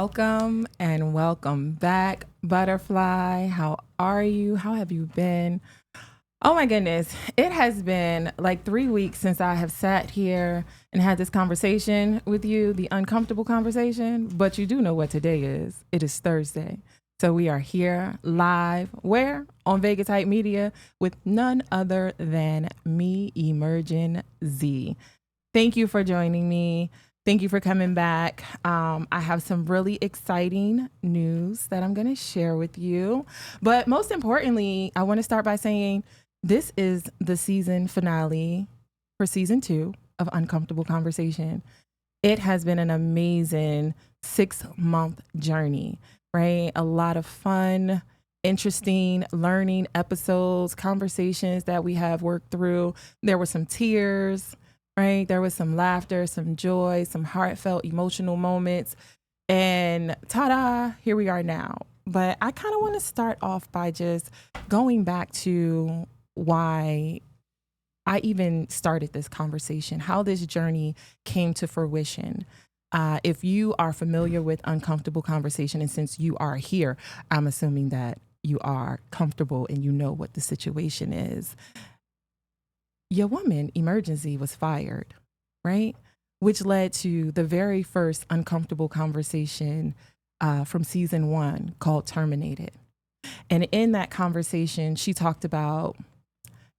Welcome and welcome back, Butterfly. How are you? How have you been? Oh my goodness. It has been like 3 weeks since I have sat here and had this conversation with you, the uncomfortable conversation. But you do know what today is. It is Thursday. So we are here live, where? On Vegas Hype Media with none other than me, EmergenZ. Thank you for joining me. Thank you for coming back. I have some really exciting news that I'm going to share with you. But most importantly, I want to start by saying this is the season finale for season 2 of Uncomfortable Conversation. It has been an amazing 6-month journey, right? A lot of fun, interesting, learning episodes, conversations that we have worked through. There were some tears, right? There was some laughter, some joy, some heartfelt, emotional moments. And ta-da, here we are now. But I kind of want to start off by just going back to why I even started this conversation, how this journey came to fruition. If you are familiar with Uncomfortable Conversation, and since you are here, I'm assuming that you are comfortable and you know what the situation is. Your woman, EmergenZ, was fired, right? Which led to the very first uncomfortable conversation from season 1 called Terminated. And in that conversation, she talked about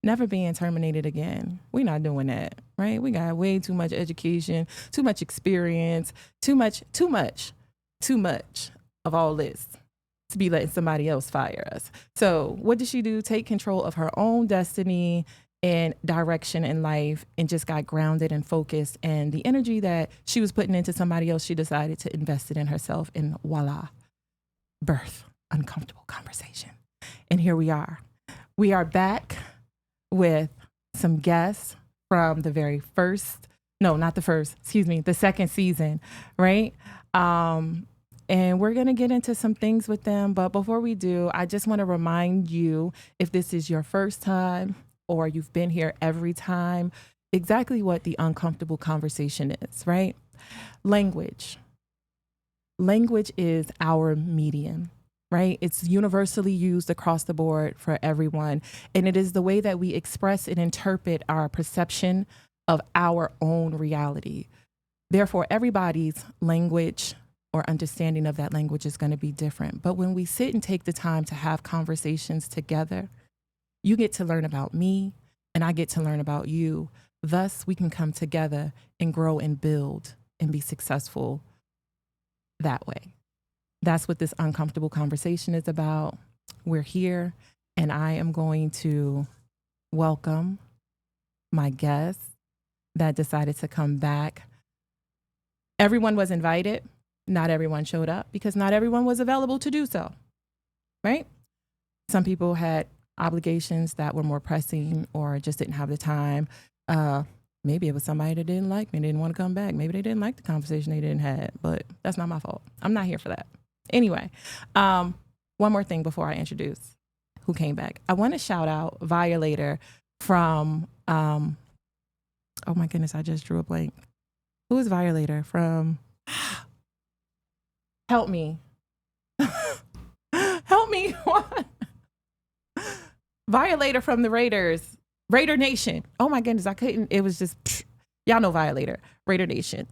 never being terminated again. We're not doing that, right? We got way too much education, too much experience, too much of all this to be letting somebody else fire us. So what did she do? Take control of her own destiny and direction in life, and just got grounded and focused. And the energy that she was putting into somebody else, she decided to invest it in herself, and voila, birth Uncomfortable Conversation. And here we are. We are back with some guests from the the second season, right? And we're going to get into some things with them. But before we do, I just want to remind you, if this is your first time or you've been here every time, exactly what the uncomfortable conversation is, right? Language. Language is our medium, right? It's universally used across the board for everyone. And it is the way that we express and interpret our perception of our own reality. Therefore, everybody's language or understanding of that language is going to be different. But when we sit and take the time to have conversations together, you get to learn about me and I get to learn about you. Thus, we can come together and grow and build and be successful that way. That's what this uncomfortable conversation is about. We're here, and I am going to welcome my guest that decided to come back. Everyone was invited. Not everyone showed up because not everyone was available to do so, right? Some people had obligations that were more pressing or just didn't have the time. Maybe it was somebody that didn't like me, didn't want to come back. Maybe they didn't like the conversation they didn't have, but that's not my fault. I'm not here for that. Anyway, one more thing before I introduce who came back. I want to shout out Violator from, oh my goodness, I just drew a blank. Who is Violator from? Help me. Help me. What? Violator from the Raiders. Raider Nation. Oh my goodness, I couldn't. It was just, y'all know Violator. Raider Nation.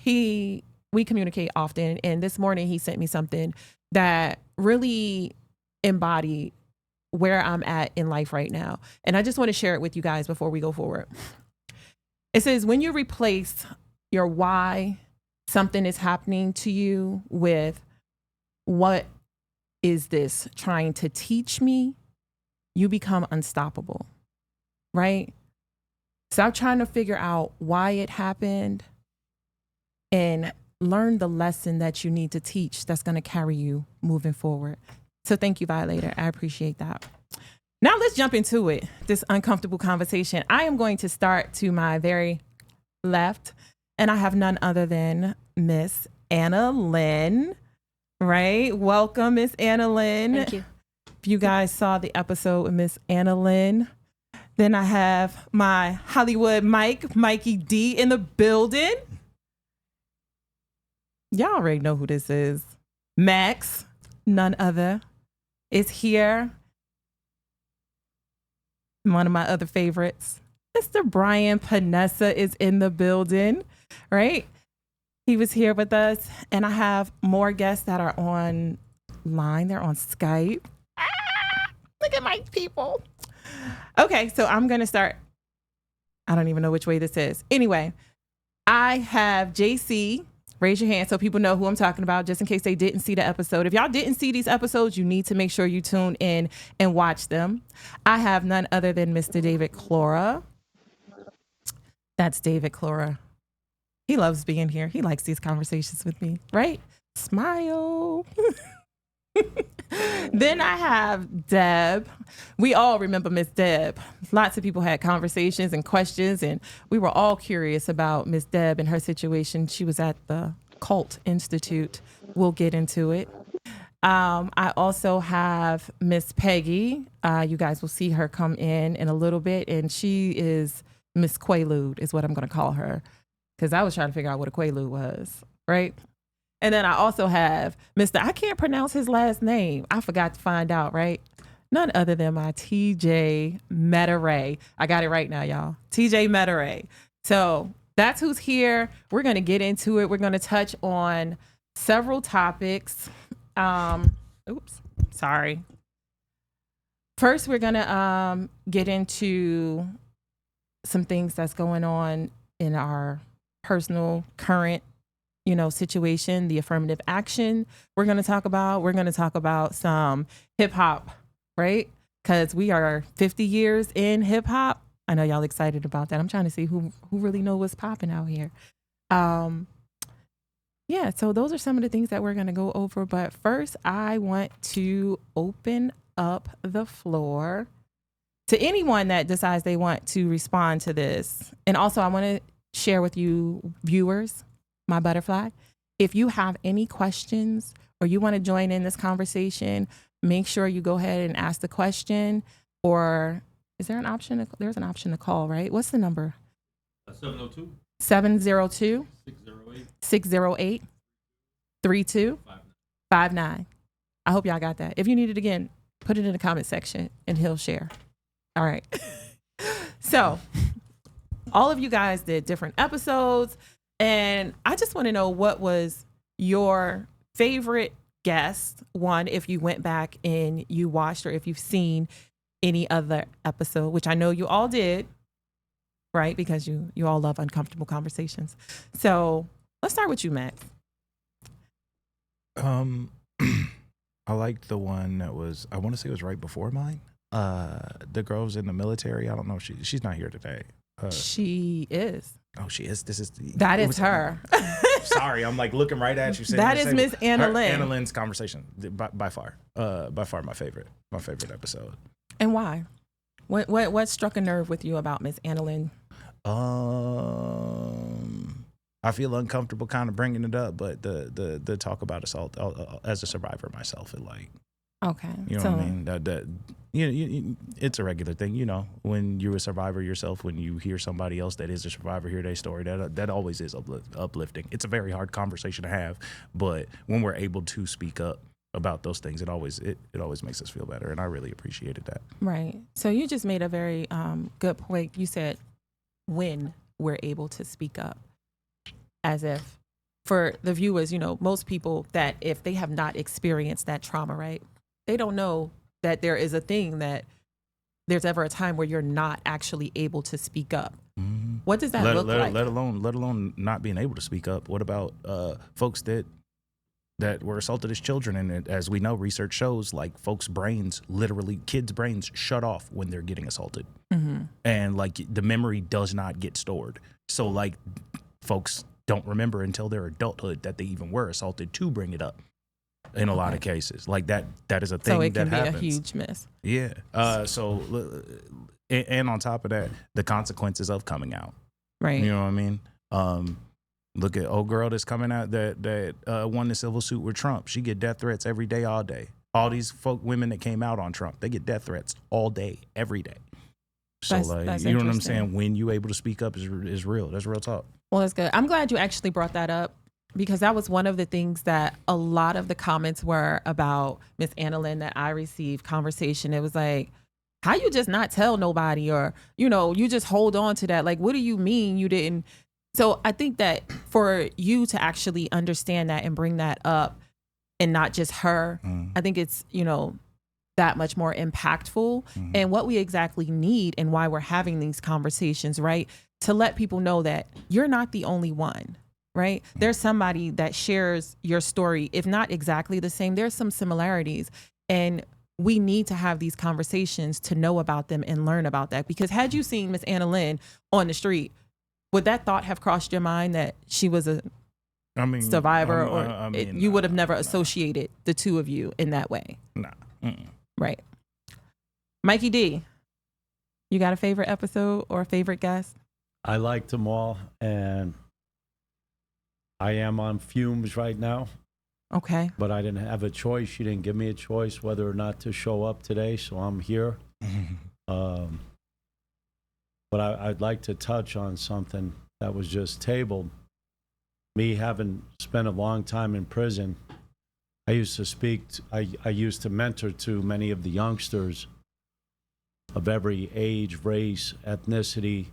We communicate often, and this morning he sent me something that really embodied where I'm at in life right now. And I just want to share it with you guys before we go forward. It says, when you replace your why something is happening to you with what is this trying to teach me, you become unstoppable, right? Stop trying to figure out why it happened and learn the lesson that you need to teach that's going to carry you moving forward. So thank you, Violator. I appreciate that. Now let's jump into it, this uncomfortable conversation. I am going to start to my very left, and I have none other than Miss Anna Lynn, right? Welcome, Miss Anna Lynn. Thank you. If you guys saw the episode with Miss Anna Lynn, then I have my Hollywood Mikey D in the building. Y'all already know who this is. Max, none other, is here. One of my other favorites, Mr. Brian Panessa, is in the building, right? He was here with us, and I have more guests that are online. They're on Skype. Look at my people. Okay, so I'm going to start. I don't even know which way this is. Anyway, I have JC. Raise your hand so people know who I'm talking about, just in case they didn't see the episode. If y'all didn't see these episodes, you need to make sure you tune in and watch them. I have none other than Mr. David Clora. That's David Clora. He loves being here. He likes these conversations with me, right? Smile. Then I have Deb. We all remember Miss Deb. Lots of people had conversations and questions, and we were all curious about Miss Deb and her situation. She was at the Cult Institute. We'll get into it. I also have Miss Peggy. You guys will see her come in a little bit, and she is Miss Quaalude is what I'm going to call her, because I was trying to figure out what a Quaalude was, right? And then I also have Mr. I can't pronounce his last name. I forgot to find out, right? None other than my TJ Metaray. I got it right now, y'all. TJ Metaray. So that's who's here. We're going to get into it. We're going to touch on several topics. Sorry. First, we're going to get into some things that's going on in our personal current situation, the affirmative action we're going to talk about some hip hop, right? Because we are 50 years in hip hop. I know y'all excited about that. I'm trying to see who really know what's popping out here. Yeah, so those are some of the things that we're going to go over. But first, I want to open up the floor to anyone that decides they want to respond to this. And also, I want to share with you, viewers, my butterfly, if you have any questions or you want to join in this conversation, make sure you go ahead and ask the question. Or is there an option? There's an option to call, right? What's the number? 702 702 608 3259. I hope y'all got that. If you need it again, put it in the comment section and he'll share. All right. So all of you guys did different episodes. And I just want to know, what was your favorite guest? One, if you went back and you watched, or if you've seen any other episode, which I know you all did, right? Because you all love uncomfortable conversations. So let's start with you, Max. I liked the one that was, I want to say it was right before mine. The girl's in the military. I don't know if she's not here today. She is. Oh, she is. That is her. Sorry, I'm like looking right at you. That is Miss Anna Lynn. Anna Lynn's conversation, by far my favorite episode. And why? What struck a nerve with you about Miss Anna Lynn? I feel uncomfortable kind of bringing it up, but the talk about assault as a survivor myself, it like. Okay. You know what I mean? That it's a regular thing, when you're a survivor yourself, when you hear somebody else that is a survivor hear their story, that always is uplifting. It's a very hard conversation to have, but when we're able to speak up about those things, it always makes us feel better, and I really appreciated that. Right. So you just made a very good point. You said when we're able to speak up, as if for the viewers, most people that if they have not experienced that trauma, right? They don't know that there is a thing that there's ever a time where you're not actually able to speak up. Mm-hmm. What does that look like? Let alone not being able to speak up. What about folks that were assaulted as children? And as we know, research shows like kids' brains shut off when they're getting assaulted. Mm-hmm. And like the memory does not get stored. So like folks don't remember until their adulthood that they even were assaulted to bring it up. In a lot of cases, like that is a thing that happens. So it can be a huge miss. Yeah. And on top of that, the consequences of coming out. Right. You know what I mean? Look at old girl that's coming out that won the civil suit with Trump. She get death threats every day, all day. All these women that came out on Trump, they get death threats all day, every day. So that's you know what I'm saying? When you able to speak up is real. That's real talk. Well, that's good. I'm glad you actually brought that up. because that was one of the things that a lot of the comments were about Miss Annalyn that I received conversation. It was like, how you just not tell nobody, or, you know, you just hold on to that. Like, what do you mean you didn't? So I think that for you to actually understand that and bring that up and not just her, I think it's, you know, that much more impactful and what we exactly need and why we're having these conversations, right? To let people know that you're not the only one, right? There's somebody that shares your story, if not exactly the same, there's some similarities. And we need to have these conversations to know about them and learn about that. Because had you seen Miss Annalyn on the street, would that thought have crossed your mind that she was a survivor, or you would have never associated the two of you in that way? Nah. Right. Mikey D, you got a favorite episode or a favorite guest? I liked them all, and I am on fumes right now. Okay. But I didn't have a choice. She didn't give me a choice whether or not to show up today, so I'm here. But I'd like to touch on something that was just tabled. Me having spent a long time in prison, I used to I used to mentor to many of the youngsters of every age, race, ethnicity.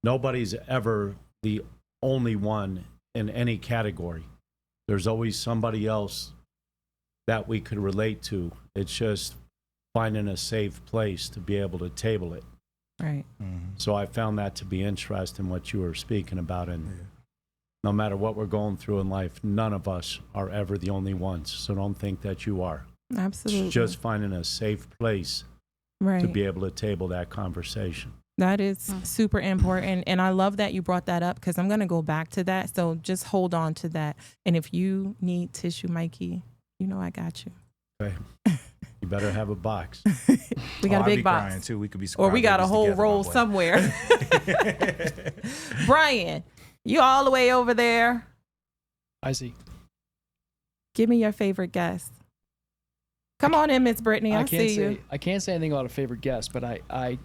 Nobody's ever the only one in any category. There's always somebody else that we could relate to. It's just finding a safe place to be able to table it. Right. So I found that to be interesting, what you were speaking about. And no matter what we're going through in life, none of us are ever the only ones. So don't think that you are. Absolutely. It's just finding a safe place to be able to table that conversation. That is super important. And I love that you brought that up, because I'm going to go back to that. So just hold on to that. And if you need tissue, Mikey, you know I got you. Okay. You better have a box. We got a big box. Crying too. We could be, or we got a whole roll somewhere. Brian, you all the way over there. I see. Give me your favorite guest. Come on in, Miss Brittany. I see you. I can't say anything about a favorite guest, but I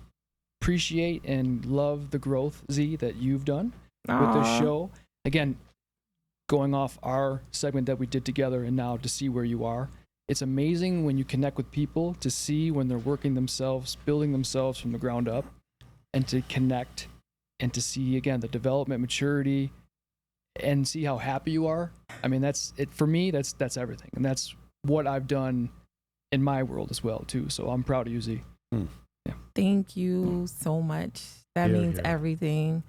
appreciate and love the growth, Z, that you've done with the show. Again, going off our segment that we did together, and now to see where you are. It's amazing when you connect with people to see when they're working themselves, building themselves from the ground up, and to connect and to see, again, the development, maturity, and see how happy you are. I mean, that's it for me. That's everything. And that's what I've done in my world as well, too. So I'm proud of you, Z. Yeah. Thank you so much. That means everything.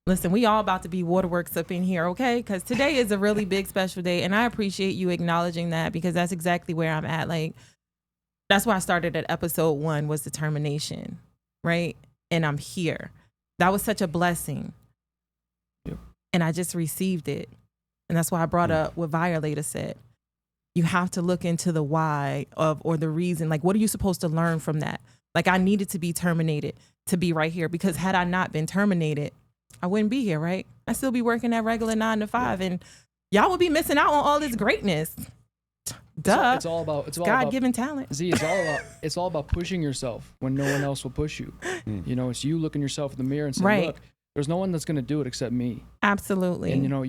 Listen, we all about to be waterworks up in here, okay? Because today is a really big, special day, and I appreciate you acknowledging that, because that's exactly where I'm at. Like, that's why I started at episode 1 was determination, right? And I'm here. That was such a blessing. Yep. And I just received it. And that's why I brought up what Violator said. You have to look into the why of, or the reason. Like, what are you supposed to learn from that? Like, I needed to be terminated to be right here, because had I not been terminated, I wouldn't be here, right? I'd still be working that regular 9 to 5, and y'all would be missing out on all this greatness. Duh. It's all about God-given talent. Z, it's all about pushing yourself when no one else will push you. You know, it's you looking yourself in the mirror and saying, look, there's no one that's going to do it except me. Absolutely. And you know,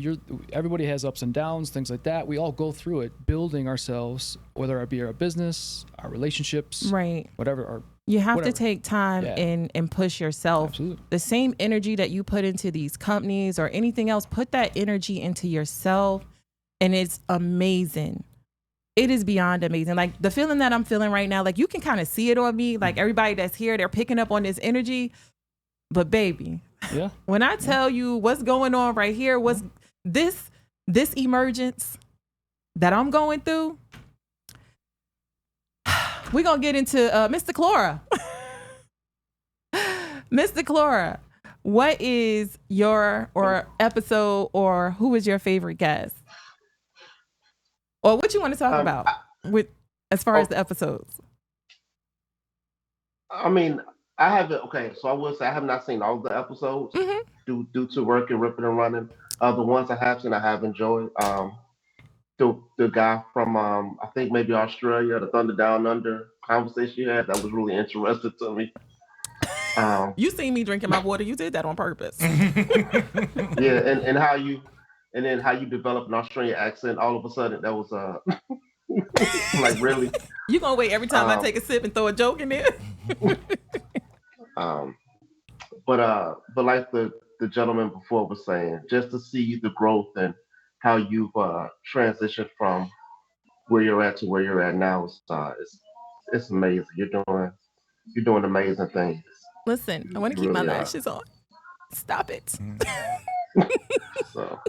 everybody has ups and downs, things like that. We all go through it, building ourselves, whether it be our business, our relationships, right, whatever. You have to take time and push yourself. Absolutely. The same energy that you put into these companies or anything else, put that energy into yourself, and it's amazing. It is beyond amazing. Like, the feeling that I'm feeling right now, like, you can kind of see it on me. Like, everybody that's here, they're picking up on this energy. But baby, when I tell you what's going on right here, what's this emergence that I'm going through, we're going to get into Mr. Clora. Mr. Clora, what is your episode, or who is your favorite guest? Or what you want to talk about with as far as the episodes? I mean, I haven't. Okay, so I will say I have not seen all the episodes due to work and ripping and running. The ones I have seen, I have enjoyed. The guy from I think maybe Australia, the Thunder Down Under conversation you had, that was really interesting to me. You seen me drinking my water. You did that on purpose. Yeah, and how you and then how you develop an Australian accent, all of a sudden that was like really. You gonna wait every time I take a sip and throw a joke in there? But like the gentleman before was saying, just to see the growth and how you've transitioned from where you're at to where you're at now it's amazing. You're doing amazing things. Listen, I want to keep my lashes on. Stop it. So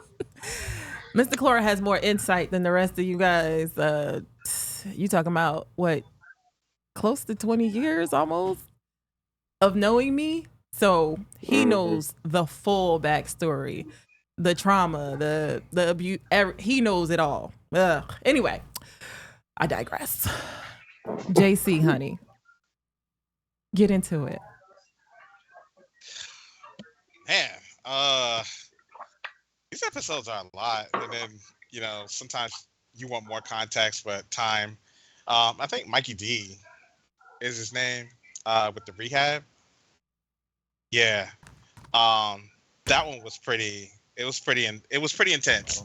Mr. Clora has more insight than the rest of you guys. You talking about what? Close to 20 years almost of knowing me. So he knows the full backstory, the trauma, the abuse. He knows it all. Anyway, I digress. JC, honey, get into it. Man, these episodes are a lot, and then sometimes you want more context, but time. I think Mikey D is his name with the rehab. Yeah, that one was pretty. It was pretty intense.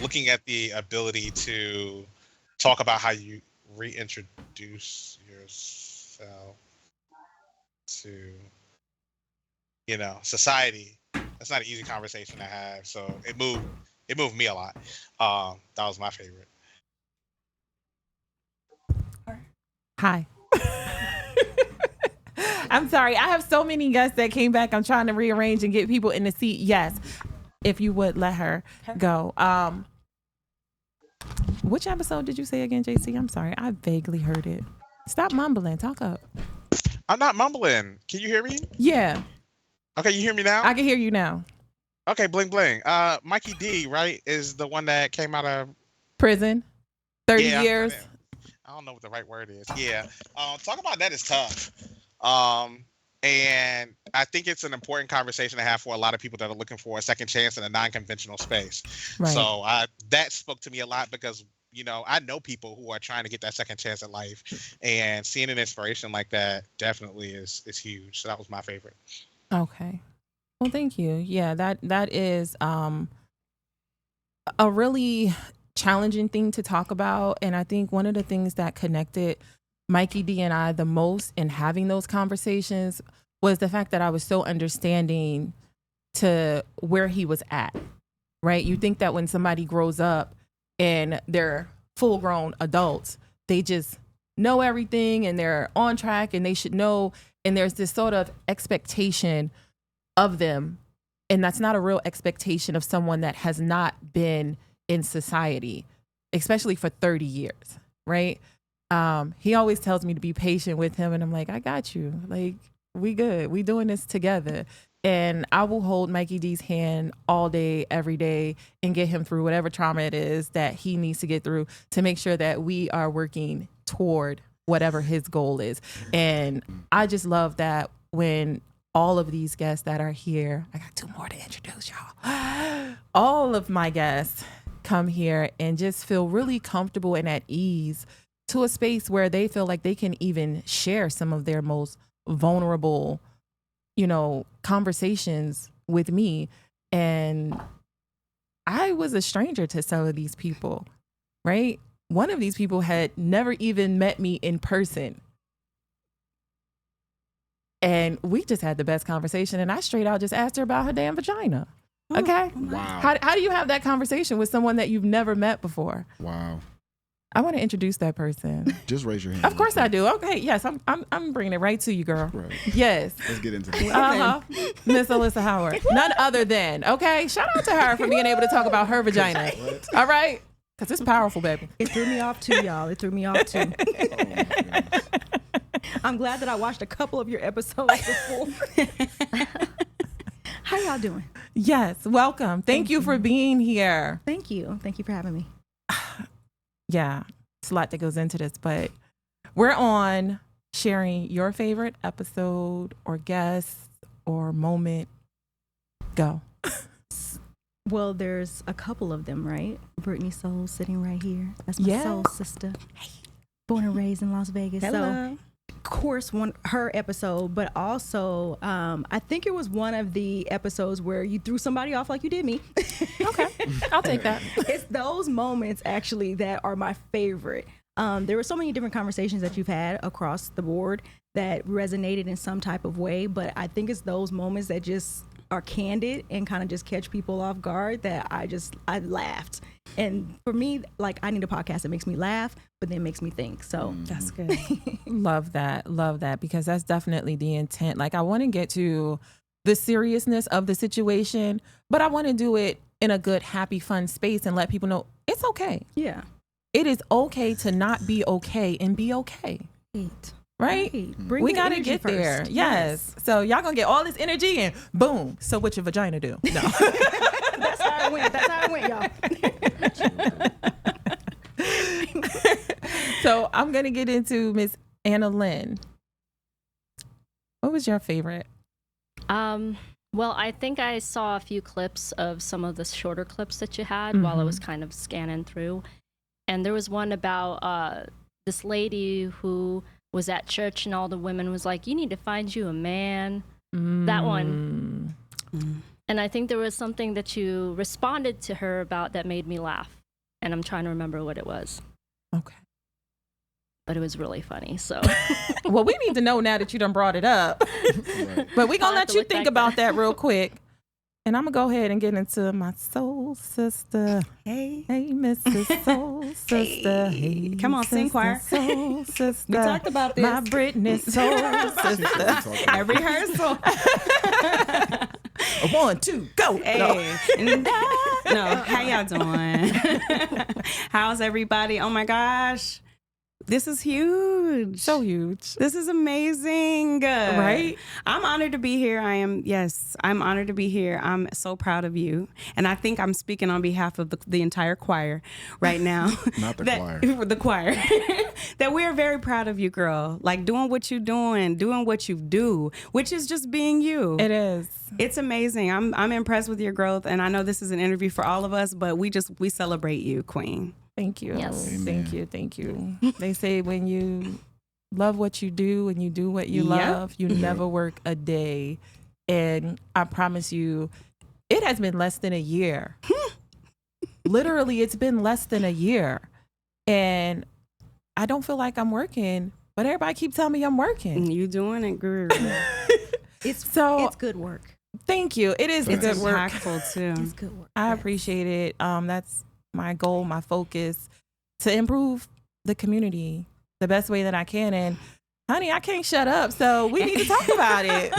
Looking at the ability to talk about how you reintroduce yourself to society. That's not an easy conversation to have. So it moved me a lot. That was my favorite. Hi. I'm sorry. I have so many guests that came back. I'm trying to rearrange and get people in the seat. Yes. If you would let her go. Which episode did you say again, JC? I'm sorry. I vaguely heard it. Stop mumbling. Talk up. I'm not mumbling. Can you hear me? Yeah. Okay, you hear me now? I can hear you now. Okay, bling bling. Mikey D, right, is the one that came out of prison. 30 years. I don't know what the right word is. Yeah. Talk about that is tough. And I think it's an important conversation to have for a lot of people that are looking for a second chance in a non-conventional space. Right. So that spoke to me a lot because, I know people who are trying to get that second chance in life, and seeing an inspiration like that definitely is huge. So that was my favorite. Okay. Well, thank you. Yeah, that is a really challenging thing to talk about. And I think one of the things that connected Mikey D and I the most in having those conversations was the fact that I was so understanding to where he was at, right? You think that when somebody grows up and they're full grown adults, they just know everything and they're on track and they should know. And there's this sort of expectation of them. And that's not a real expectation of someone that has not been in society, especially for 30 years, right? He always tells me to be patient with him. And I'm like, I got you. Like, we good. We doing this together. And I will hold Mikey D's hand all day, every day, and get him through whatever trauma it is that he needs to get through to make sure that we are working toward whatever his goal is. And I just love that when all of these guests that are here, I got two more to introduce y'all. All of my guests come here and just feel really comfortable and at ease to a space where they feel like they can even share some of their most vulnerable, conversations with me. And I was a stranger to some of these people, right? One of these people had never even met me in person. And we just had the best conversation. And I straight out just asked her about her damn vagina. Okay? Wow. How do you have that conversation with someone that you've never met before? Wow. I want to introduce that person. Just raise your hand. Of course I do. Okay. Yes, I'm bringing it right to you, girl. Right. Yes. Let's get into this. Miss Alyssa Howard. None other than, okay? Shout out to her for being able to talk about her vagina. All right? Because it's powerful, baby. It threw me off too, y'all. It threw me off too. I'm glad that I watched a couple of your episodes before. How y'all doing? Yes. Welcome. Thank you for being here. Thank you. Thank you for having me. Yeah, it's a lot that goes into this, but we're on sharing your favorite episode or guest or moment. Go. Well, there's a couple of them, right? Brittany Soul sitting right here. That's my soul sister. Born and raised in Las Vegas. Hello. So course, her episode, but also I think it was one of the episodes where you threw somebody off like you did me. Okay, I'll take that. It's those moments actually that are my favorite. There were so many different conversations that you've had across the board that resonated in some type of way, but I think it's those moments that just are candid and kind of just catch people off guard that I laughed. And for me, like, I need a podcast that makes me laugh, but then makes me think. So That's good. Love that, because that's definitely the intent. Like, I want to get to the seriousness of the situation, but I want to do it in a good, happy, fun space and let people know it's okay. yeah. It is okay to not be okay and be okay. Right? Bring We the got to energy get first. there. Yes. So y'all going to get all this energy and boom. So what your vagina do? No. That's how it went, y'all. So I'm going to get into Miss Anna Lynn. What was your favorite? Well, I think I saw a few clips of some of the shorter clips that you had while I was kind of scanning through. And there was one about this lady who was at church and all the women was like, you need to find you a man. That one. And I think there was something that you responded to her about that made me laugh. And I'm trying to remember what it was. Okay. But it was really funny, so. Well, we need to know now that you done brought it up. But we're going to I'll have let to you look think back about there. that real quick. And I'm going to go ahead and get into my soul sister. Hey. Hey, Mrs. Soul Sister. Hey, Come on, sing, sister, choir. Soul Sister. We talked about this. My Britney Soul Sister. At rehearsal. 1, 2, go. Hey. No, how y'all doing? How's everybody? Oh my gosh. This is huge. So huge. This is amazing. Right? I'm honored to be here. I'm honored to be here. I'm so proud of you. And I think I'm speaking on behalf of the entire choir right now. Not the choir. The choir. That we're very proud of you, girl. Like doing what you're doing what you do, which is just being you. It is. It's amazing. I'm impressed with your growth. And I know this is an interview for all of us, but we celebrate you, Queen. Thank you. Yes. Thank you. They say when you love what you do and you do what you Yep. love, you never work a day. And I promise you, it has been less than a year. Literally, it's been less than a year. And I don't feel like I'm working, but everybody keeps telling me I'm working. You doing it, girl. It's good work. Thank you. It is It's good work. impactful too. It's good work. I Yes. appreciate it. That's my goal, my focus, to improve the community the best way that I can. And honey, I can't shut up. So we need to talk about it.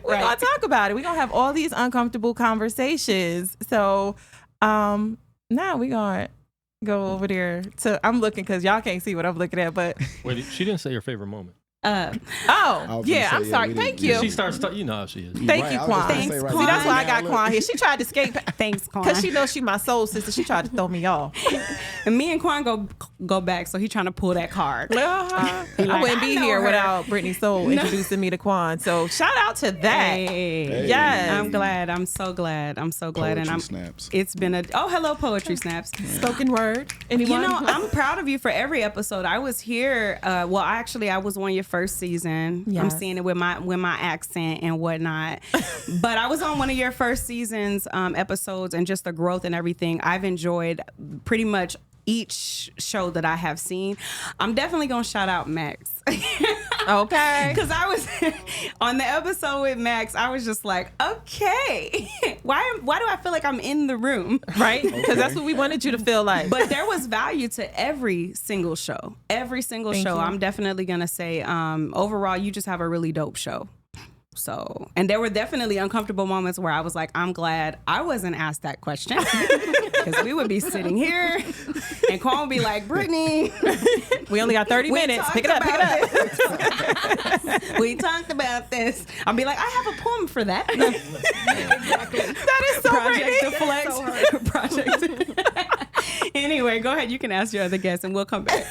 We're going to talk about it. We're going to have all these uncomfortable conversations. So now we're going to go over there to, I'm looking because y'all can't see what I'm looking at, but. Wait, she didn't say her favorite moment. I Oh, was gonna yeah, say, I'm yeah, sorry. we Thank didn't- you. She starts, you know how she is. Thank Right, you, I was Quan. gonna say right See, that's now. why I got Look. Quan here. She tried to escape Thanks, Quan. because she knows she my soul sister. She tried to throw me off. And me and Quan go back, so he trying to pull that card. I wouldn't be I know here her. without Brittany Soul introducing me to Quan. So shout out to that. Hey. Yes. I'm glad. I'm so glad. I'm so glad. Poetry And snaps. it's been hello, Poetry Snaps. Spoken word. Anyone? You know, I'm proud of you for every episode. I was here. I was on your first season. I'm Yes. seeing it with my accent and whatnot. But I was on one of your first season's episodes, and just the growth and everything. I've enjoyed pretty much each show that I have seen. I'm definitely gonna shout out Max. Okay. Because I was on the episode with Max, I was just like, okay, why do I feel like I'm in the room? Right? Because that's what we wanted you to feel like. But there was value to every single show. Every single Thank show. you. I'm definitely going to say, overall, you just have a really dope show. So, and there were definitely uncomfortable moments where I was like, I'm glad I wasn't asked that question. Because we would be sitting here and Quan would be like, Brittany, we only got 30 we minutes. talked Pick it up. about we talked about this. I'll be like, I have a poem for that. That is so Project Brittany. to flex. Anyway, go ahead. You can ask your other guests and we'll come back.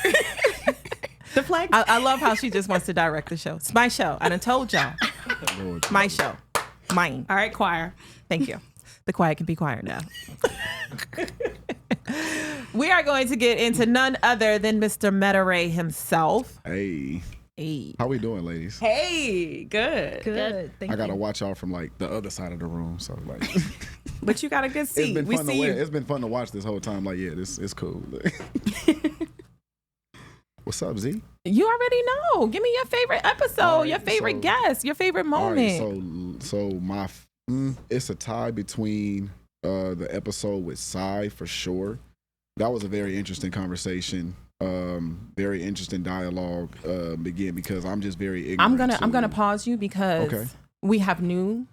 The flag. I love how she just wants to direct the show. It's my show. I done told y'all. My show. Mine. All right, choir. Thank you. The quiet can be quiet now. we are going to get into none other than Mr. Meta-Ray himself. Hey. Hey. How we doing, ladies? Hey, good. Good. Thank I gotta you. watch y'all from like the other side of the room, so like But you got a good seat. it's been We fun see you. It's been fun to watch this whole time. Like, yeah, this is cool. What's up, Z? You already know. Give me your favorite episode, All right, your favorite so- guest, your favorite All moment. right, so my it's a tie between the episode with Psy for sure. That was a very interesting conversation. Very interesting dialogue. Again, because I'm just very ignorant. I'm gonna pause you because Okay. we have new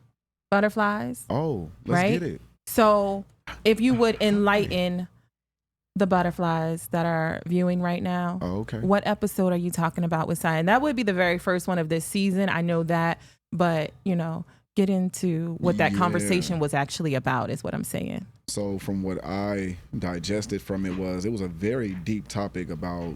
butterflies. Oh, let's right? get it. So if you would enlighten the butterflies that are viewing right now, Oh, okay. what episode are you talking about with Sai? And that would be the very first one of this season. I know that, but get into what that Yeah. conversation was actually about is what I'm saying. So from what I digested from it was a very deep topic about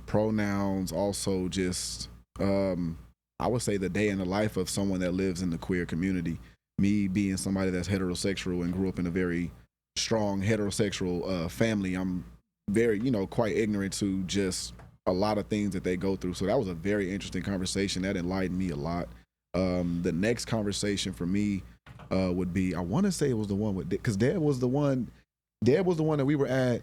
pronouns, also just I would say the day in the life of someone that lives in the queer community. Me being somebody that's heterosexual and grew up in a very strong heterosexual family, I'm very, quite ignorant to just a lot of things that they go through. So that was a very interesting conversation that enlightened me a lot. The next conversation for me would be, I want to say it was the one with, because Deb was the one that we were at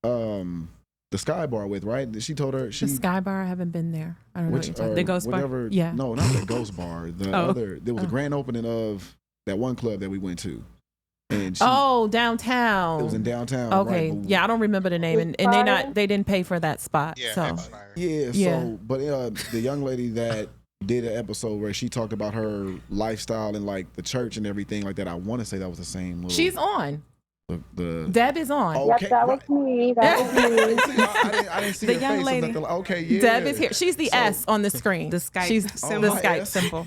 the Sky Bar with, right? She told her The Sky Bar, I haven't been there. I don't know what you're talking The Ghost Bar? whatever, Yeah. No, not the Ghost Bar. The other, there was a grand opening of that one club that we went to. And Downtown. it was in downtown. Okay, right? yeah, I don't remember the name, and they didn't pay for that spot. Yeah, so expired. Yeah, Yeah. so, but the young lady that did an episode where she talked about her lifestyle and like the church and everything like that, I want to say that was the same little. she's on. The Deb is on. okay, Yep, that was me. That was me. I didn't see The her young face or lady. nothing. Okay, yeah. Deb is here. She's the So- S on the screen. The Skype She's symbol. the hi, Skype S. symbol.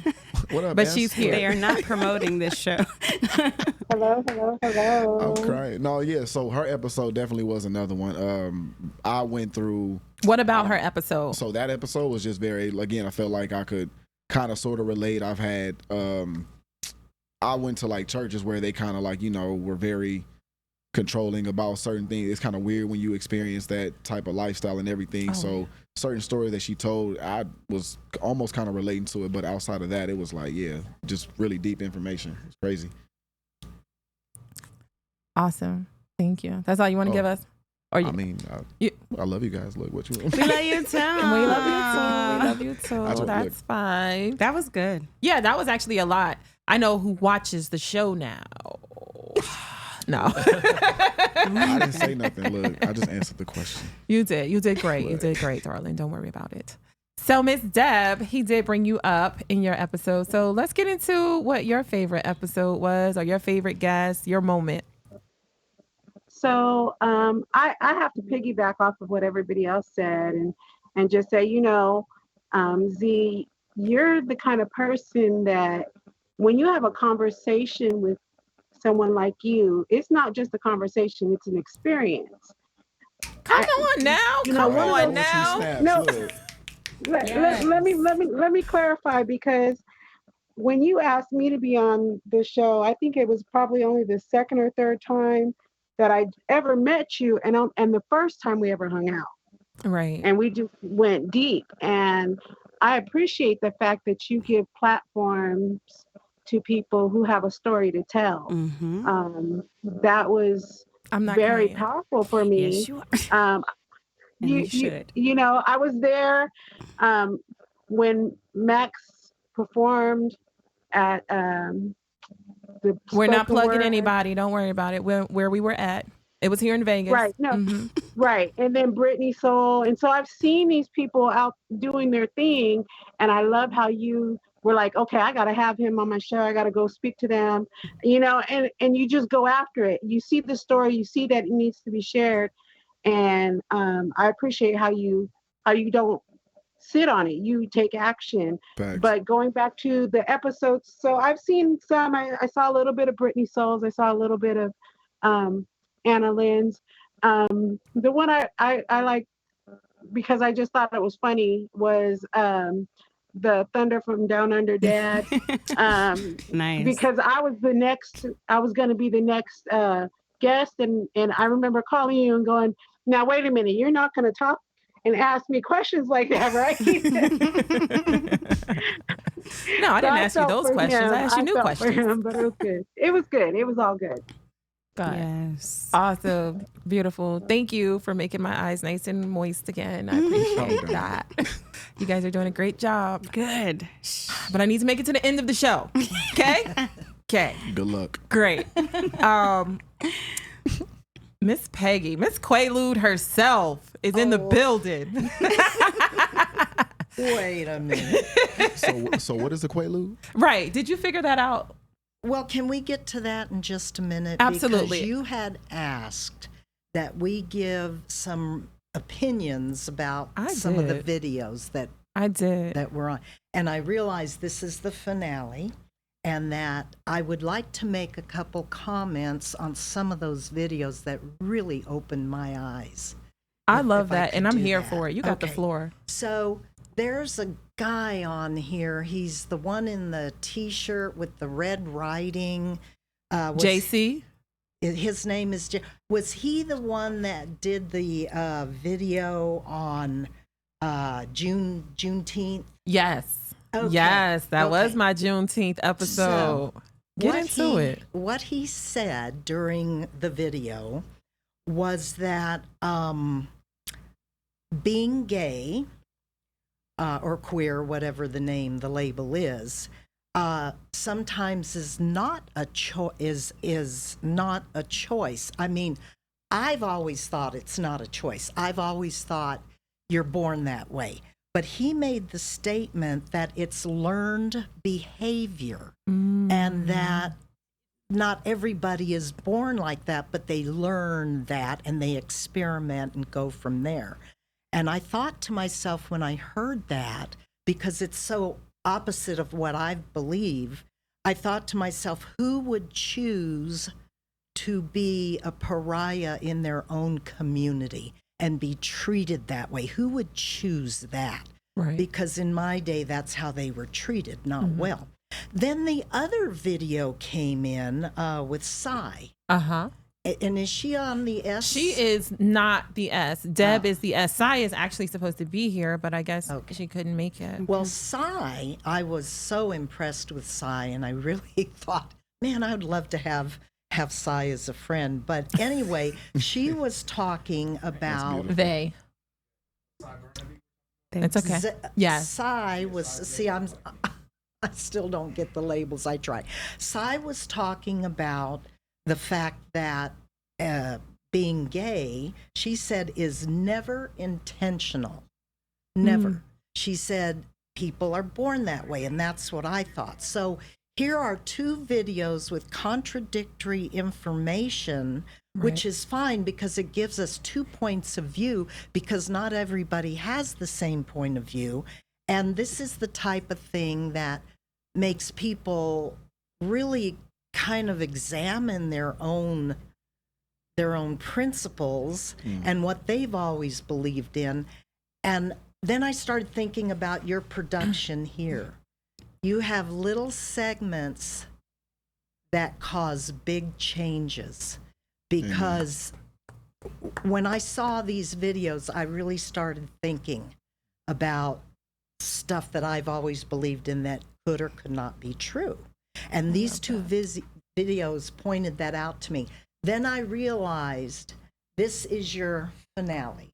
What up, But S? she's here. They are not promoting this show. Hello, hello, hello. I'm crying. No, yeah. So her episode definitely was another one. I went through. What about her episode? So that episode was just very. Again, I felt like I could kind of sort of relate. I've had. I went to like churches where they kind of like were very controlling about certain things. It's kind of weird when you experience that type of lifestyle and everything. Oh, So yeah. certain stories that she told, I was almost kind of relating to it, but outside of that, it was like, yeah, just really deep information. It's crazy. Awesome. Thank you. That's all you want to Oh. give us? Or you, I mean, I love you guys. Look what you. We love you too. and we love you too. We love you too. That's what- That's fine. That was good. Yeah, that was actually a lot. I know who watches the show now. No. I didn't say nothing. Look, I just answered the question. You did. You did great. You did great, darling. Don't worry about it. So, Miss Deb, he did bring you up in your episode. So let's get into what your favorite episode was, or your favorite guest, your moment. So I have to piggyback off of what everybody else said and just say, Z, you're the kind of person that when you have a conversation with someone like you, it's not just a conversation, it's an experience. Come on now. Come on now. No. Let me clarify, because when you asked me to be on the show, I think it was probably only the second or third time that I ever met you, and the first time we ever hung out. Right. And we just went deep. And I appreciate the fact that you give platforms to people who have a story to tell. Mm-hmm. That was I'm not very crying. powerful for me. Yes, you are. And you should. I was there when Max performed at the We're not spoken plugging word. anybody. Don't worry about it. Where we were at. It was here in Vegas. Right. No. Mhm. Right. And then Brittany Soul. And so I've seen these people out doing their thing. And I love how you were like, okay, I got to have him on my show. I got to go speak to them, and you just go after it. You see the story, you see that it needs to be shared. And I appreciate how you don't sit on it. You take action. Facts. But going back to the episodes, so I've seen some, I saw a little bit of Brittany Souls. I saw a little bit of Anna Lynn's. The one I like, because I just thought it was funny, was the Thunder from Down Under Dad. Nice. Because I was going to be the next guest, and I remember calling you and going, "Now wait a minute, you're not going to talk and ask me questions like that, right?" No, I didn't ask you those questions. I asked you new questions. But it was good. It was good. It was all good. God. Yes. Awesome. Beautiful. Thank you for making my eyes nice and moist again. I appreciate that. You guys are doing a great job. Good. But I need to make it to the end of the show. Okay? Okay. Good luck. Great. Miss Peggy, Miss Quaalude herself is in the building. Wait a minute. So what is a Quaalude? Right. Did you figure that out? Well, can we get to that in just a minute? Absolutely. Because you had asked that we give some opinions about some of the videos that were on. And I realized this is the finale, and that I would like to make a couple comments on some of those videos that really opened my eyes. I love that, and I'm here for it. You got the floor. So there's a guy on here. He's the one in the T-shirt with the red writing. JC? His name is was he the one that did the video on Juneteenth? Yes. Okay. Yes, that was my Juneteenth episode. So, Get into it. What he said during the video was that being gay or queer, whatever the label is, sometimes is not a choice. I mean, I've always thought it's not a choice. I've always thought you're born that way. But he made the statement that it's learned behavior and that not everybody is born like that, but they learn that and they experiment and go from there. And I thought to myself when I heard that, because it's so opposite of what I believe, I thought to myself, who would choose to be a pariah in their own community and be treated that way? Who would choose that? Right. Because in my day, that's how they were treated, not well. Then the other video came in with Sai. Uh-huh. And is she on the S? She is not the S. Deb is the S. Sai is actually supposed to be here, but I guess she couldn't make it. Well, Sai, I was so impressed with Sai, and I really thought, man, I would love to have Sai as a friend. But anyway, she was talking about they. It's okay. Yes. Sai was, I still don't get the labels. I try. Sai was talking about the fact that being gay, she said, is never intentional. Never. She said people are born that way, and that's what I thought. So here are two videos with contradictory information, which is fine because it gives us 2 points of view, because not everybody has the same point of view. And this is the type of thing that makes people really kind of examine their own principles and what they've always believed in. And then I started thinking about your production here. You have little segments that cause big changes, because when I saw these videos, I really started thinking about stuff that I've always believed in that could or could not be true. And these two videos pointed that out to me. Then I realized this is your finale.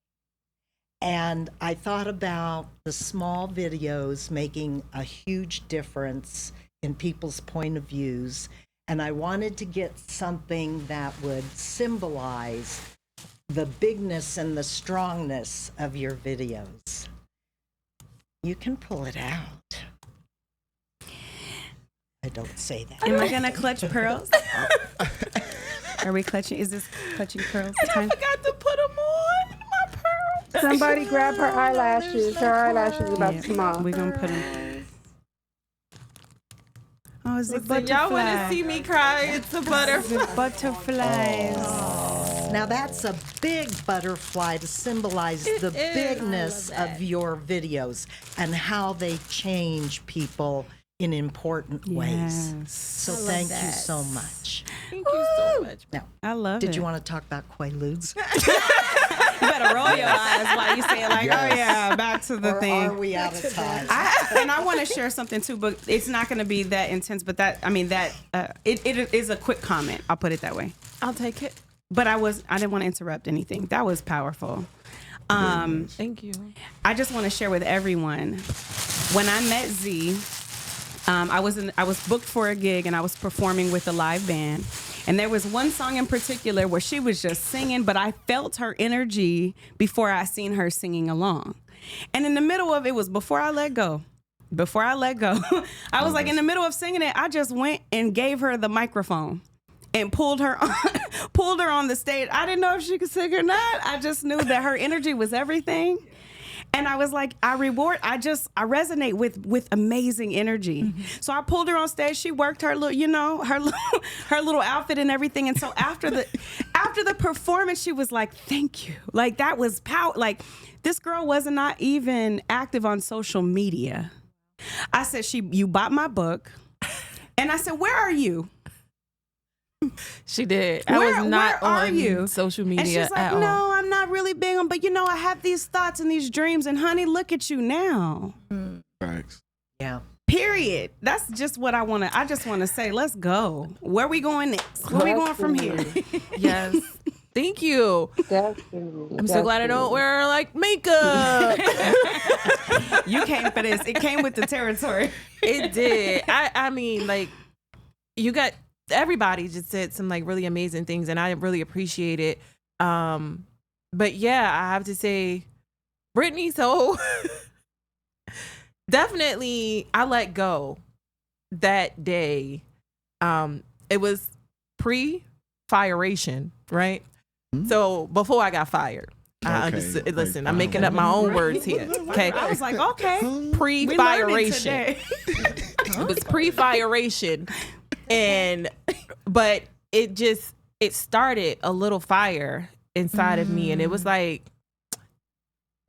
And I thought about the small videos making a huge difference in people's point of views. And I wanted to get something that would symbolize the bigness and the strongness of your videos. You can pull it out. I don't say that. Am I gonna clutch pearls? Are we clutching? Is this clutching pearls time? I forgot to put them on. My pearls. Somebody grab her eyelashes. Her eyelashes are about to come off. We're gonna put them. Oh, it's a Listen, butterfly. y'all want to see me cry? It's a butterfly. Butterflies. Now that's a big butterfly to symbolize the bigness of your videos and how they change people in important ways. Yes. So I love thank you that. so much. Thank you so much. Now, I love it. did you want to talk about Quaaludes? You better roll your eyes while you say it like, Yes. oh yeah, back to the Or thing. are we out of time? I want to share something too, but it's not going to be that intense. But it is a quick comment. I'll put it that way. I'll take it. But I didn't want to interrupt anything. That was powerful. Thank you. I just want to share with everyone. When I met Z, I was booked for a gig and I was performing with a live band. And there was one song in particular where she was just singing, but I felt her energy before I seen her singing along. And in the middle of it was Before I Let Go. I was like in the middle of singing it, I just went and gave her the microphone and pulled her on the stage. I didn't know if she could sing or not. I just knew that her energy was everything. And I was like, I resonate with amazing energy. Mm-hmm. So I pulled her on stage. She worked her little, her little outfit and everything. And so after the performance, she was like, thank you. Like that was power. Like this girl was not even active on social media. I said, you bought my book. And I said, where are you? She did. I was not on social media and she's like, at all. No, I'm not really big on, but I have these thoughts and these dreams, and honey, look at you now. Thanks. Yeah. Period. That's just what I just want to say, let's go. Where we going next? Where we going from here? Yes. Thank you. Definitely. I'm so glad I don't wear like makeup. You came for this. It came with the territory. It did. I mean, like, everybody just said some like really amazing things, and I really appreciate it. But yeah, I have to say, Brittany, so definitely I let go that day. It was pre-firation, right? Mm-hmm. So before I got fired. I understood. Listen, I'm making up my own words here. Okay. I was like, okay. Pre-firation. It was pre-firation. But it started a little fire inside of me, and it was like,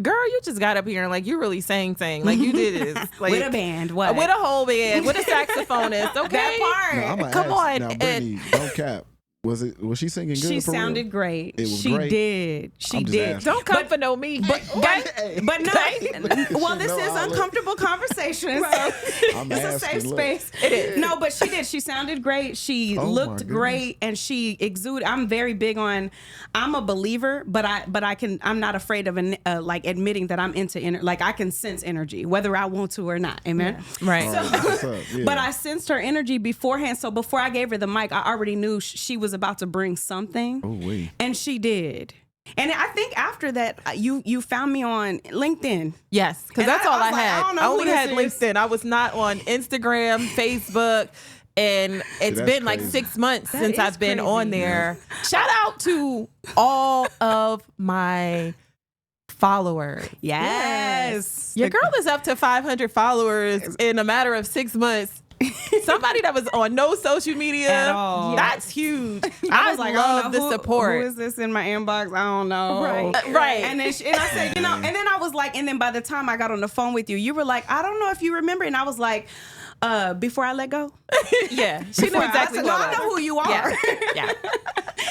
girl, you just got up here and like you really sang like you did this like, with a band, what? With a whole band, with a saxophonist. Okay, that part. Come on, now, Brittany, don't cap. Was she singing good? She for sounded real? great. It was she great. did. She did. Asking. Don't come for no me. But no. Well, this is uncomfortable conversation. Right. So it's a safe space. It is. No, but she did. She sounded great. She looked great, and she exuded. I'm very big on. I'm a believer, but I'm not afraid of like admitting that I'm into like I can sense energy, whether I want to or not. Amen. Yeah. Right. So, but I sensed her energy beforehand. So before I gave her the mic, I already knew she was about to bring something, and she did. And I think after that, you found me on LinkedIn. Yes, because that's all I had. I only had LinkedIn. I was not on Instagram, Facebook, and it's been like 6 months since I've been on there. Shout out to all of my followers. Yes. Your girl is up to 500 followers in a matter of 6 months. Somebody that was on no social media at all. That's huge. I was like, love the support. Who is this in my inbox? I don't know. Right. And then and I said, and then I was like, and then by the time I got on the phone with you, you were like, I don't know if you remember, and I was like, before I let go. Yeah, she knew exactly. I know who you are.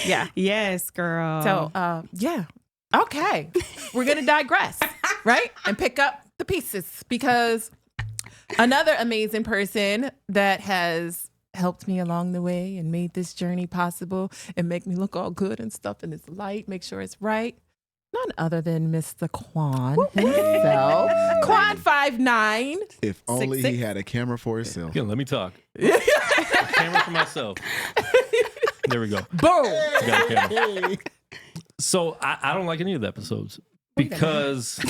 Yeah. Yes, girl. So, yeah. Okay, we're gonna digress, right, and pick up the pieces because. Another amazing person that has helped me along the way and made this journey possible and make me look all good and stuff in this light, make sure it's right. None other than Mr. Quan himself. Quan 5'9". If only he had a camera for himself. Yeah, let me talk. A camera for myself. There we go. Boom. Got a camera. So I don't like any of the episodes because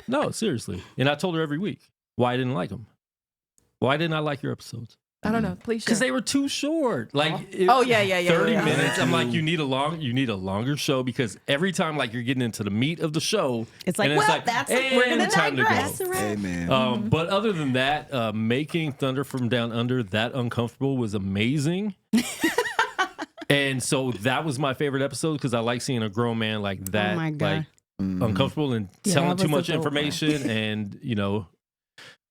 no, seriously. And I told her every week why I didn't like them. Why didn't I like your episodes? I don't know. Please share. Because they were too short. Like 30 minutes. I'm like, you need a longer show because every time like you're getting into the meat of the show, it's like, we're gonna time digress. to go. Amen. But other than that, making Thunder from Down Under that uncomfortable was amazing. And so that was my favorite episode because I like seeing a grown man like that, oh my God. like uncomfortable and telling too much information and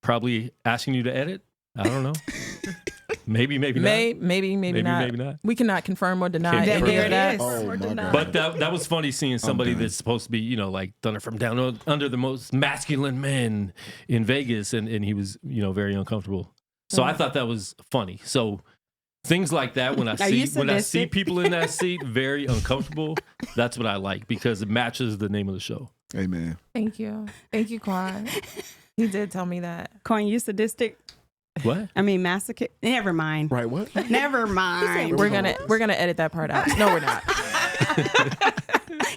probably asking you to edit. I don't know. Maybe not. Maybe not. We cannot confirm or deny Can't any confirm of that. Oh my God. But that was funny seeing somebody done. that's supposed to be, like Thunder from Down Under, the most masculine men in Vegas, and he was, very uncomfortable. So I thought that was funny. So things like that, when I see people in that seat very uncomfortable, that's what I like because it matches the name of the show. Amen. Thank you, Quan. He did tell me that. Quan, you sadistic? What? I mean, masochist. Never mind. Right? What? Never mind. We're gonna edit that part out. No, we're not.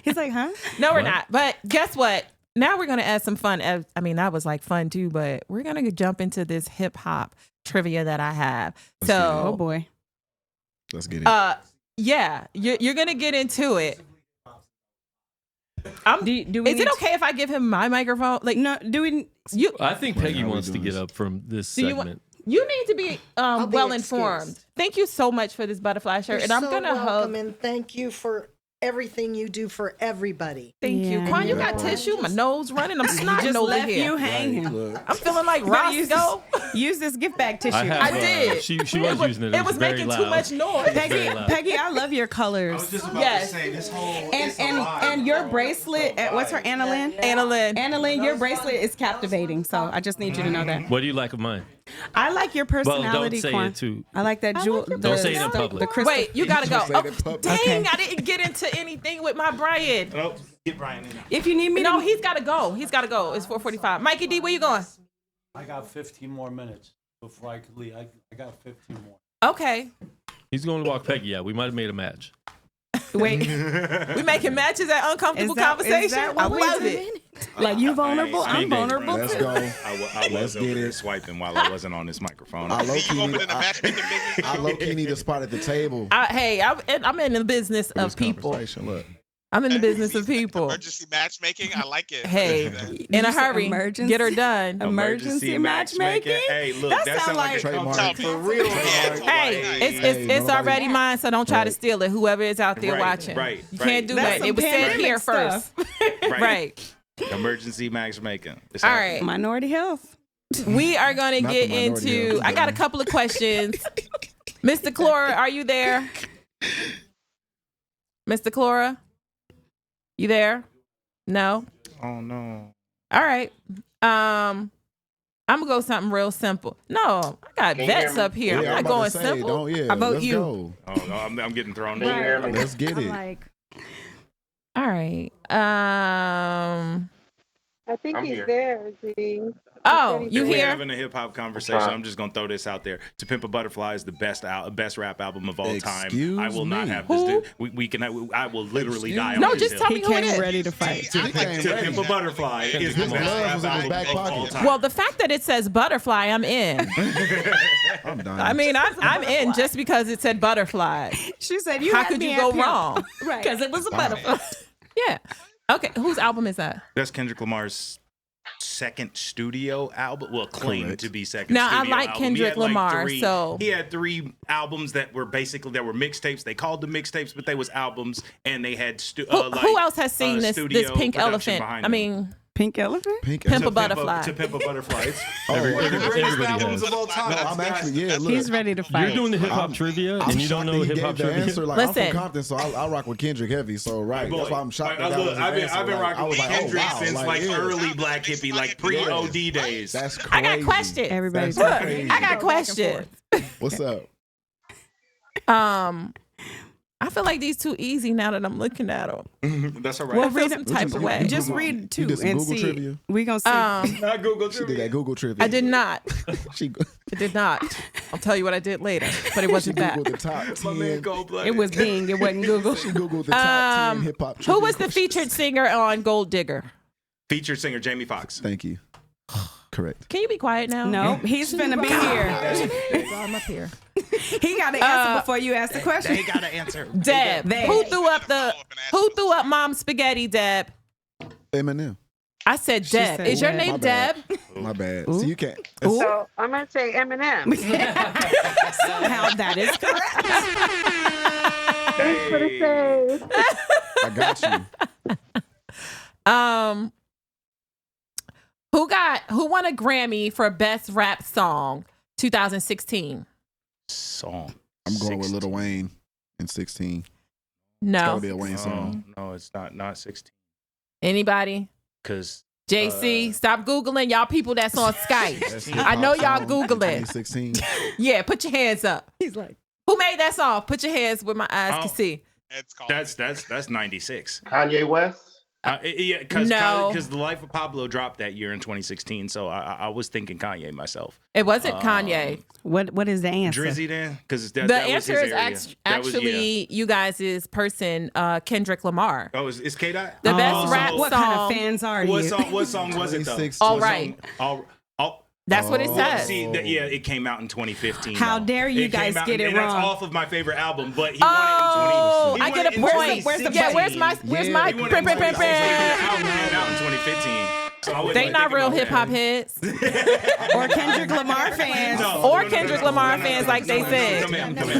He's like, huh? No, we're not. But guess what? Now we're gonna add some fun. I mean, that was like fun too. But we're gonna jump into this hip hop trivia that I have. Oh boy. Let's get it. Yeah, you're gonna get into it. Is it okay if I give him my microphone? Like, no, do we? I think Peggy wants to get up from this segment. You need to be well informed. Thank you so much for this butterfly shirt, and I'm gonna hug. And thank you for everything you do for everybody. Thank you, Quan. You got tissue. My nose running. I'm snotting just over left here. you hanging. I'm feeling like Roscoe. Use this gift bag tissue. I did. She was using it. It was making too much noise. Peggy, I love your colors. I was just about to say this whole and your bracelet. What's her, Anna Lynn? Anna Lynn, your bracelet is captivating. So I just need you to know that. What do you like of mine? I like your personality. Well, don't say Quan. it too. I like that jewel. Don't say it in public. Wait, you gotta go. Oh, dang, Okay. I didn't get into anything with my Brian. Oh, get Brian in. If you need me, No, he's gotta go. It's 4:45. Mikey D, where you going? I got 15 more minutes before I could leave. I got 15 more. Okay. He's going to walk Peggy out. We might have made a match. Wait, we making matches at uncomfortable conversation. I love it. Like you vulnerable, I'm vulnerable. Let's too. go. I was over there swiping while I wasn't on this microphone. I low key need a spot at the table. I'm in the business of people. Look. I'm in the business of people. Emergency matchmaking, I like it. Hey, in a hurry, get her done. Emergency matchmaking. Hey, look, that sounds like a trademark. For real. Hey, it's already mine, so don't try to steal it. Whoever is out there watching, you can't do that. It was said here first. Right. Emergency matchmaking. All right. Minority health. We are going to Not get the minority into. health, I got a couple of questions. Mr. Clora, are you there? Mr. Clora, you there? No. Oh no. All right. I'm gonna go something real simple. No, I got vets up here. Yeah, I'm not going simple. How about you? Go. Oh no, I'm getting thrown. Let's get it. All right. I think I'm he's here. there, Z. Oh, you We're here? having a hip hop conversation. I'm just gonna throw this out there. To Pimp a Butterfly is the best rap album of all time. Excuse I will not me. have this. I will literally die. No, on just this tell hill. me who it is. Ready to fight. To Pimp a Butterfly is the His best glove rap was in his album back of all pocket. time. Well, the fact that it says butterfly, I'm in. I'm done. I mean, I'm in just because it said butterfly. She said, "You How had could me you at go pimp." wrong? Right. Because it was a butterfly. Yeah. Okay. Whose album is that? That's Kendrick Lamar's second studio album. Well, claimed Correct. to be second. Now, I studio like album. Kendrick He had Lamar, three, so- he had 3 albums that were mixtapes. They called them mixtapes, but they was albums, and they had Who else has seen this studio pink production elephant? behind I them. mean, Pink elephant. Pink. Pimp a To Butterfly. To Pimp a Butterfly. It's Everybody greatest albums has. of all time. No, I'm actually look. He's ready to You're fight. doing the hip hop I'm- trivia, I'm and you don't shocked know that he hip hop gave the trivia. answer. Like, I'm Listen. from Compton, so I rock with Kendrick heavy. So right, that's why I'm shocked. Like, that was his I've answer. been Like, I rocking was with like, oh, Kendrick wow, since like yeah. early Black Hippie, like pre-OD days. That's crazy. I got questions. Everybody's That's Look, crazy. I got questions. What's up? I feel like these too easy now that I'm looking at them. That's all right. Well, read read them some type of way. Just read two You did some and Google see. trivia? We gonna see. Not Google She did that Google trivia. I did not. She I did not. I'll tell you what I did later, but it wasn't that. Googled the top 10. It was Bing. It wasn't Google. She Googled the top 10 hip hop trivia. Who was the questions. featured singer on Gold Digger? Featured singer Jamie Foxx. Thank you. Correct. Can you be quiet now? No, he's finna be here. I'm up here. He got to answer before you ask the question. They got to answer. Deb. Who threw up Mom's spaghetti, Deb? Eminem. I said Deb. said Is your Deb. name My Deb? bad. My bad. So you can't. So I'm going to say Eminem. Somehow that is correct. Thanks for the save. I got you. Who won a Grammy for Best Rap Song? 2016. Song. I'm going with 16. Lil Wayne in 16. It's No. gotta be a Wayne song. No, it's not 16. Anybody? Because JC, stop Googling. Y'all people that's on Skype. That's I know y'all hip-hop song in Googling. 2016. Yeah, put your hands up. He's like, Who made that song? Put your hands where my eyes can see. It's called. that's 96. Kanye West. Yeah, because No. The Life of Pablo dropped that year in 2016. So I was thinking Kanye myself. It wasn't Kanye. What is the answer? Drizzy then? Because The answer is actually you guys' person, Kendrick Lamar. Oh, it's K Dot. The best rap what song. kind of fans are you? What song was it though? 2016. All right. That's what it says. See, yeah, it came out in 2015. How though. dare you It came guys out- get it and won? That's off of my favorite album, but he Oh, won it in 20. I get a point. Where's my He won it in 2016. The album came out in 2015. So I wasn't They really not thinking real about hip hop that. heads. Or Kendrick Lamar fans? Or Kendrick Lamar fans, like they said.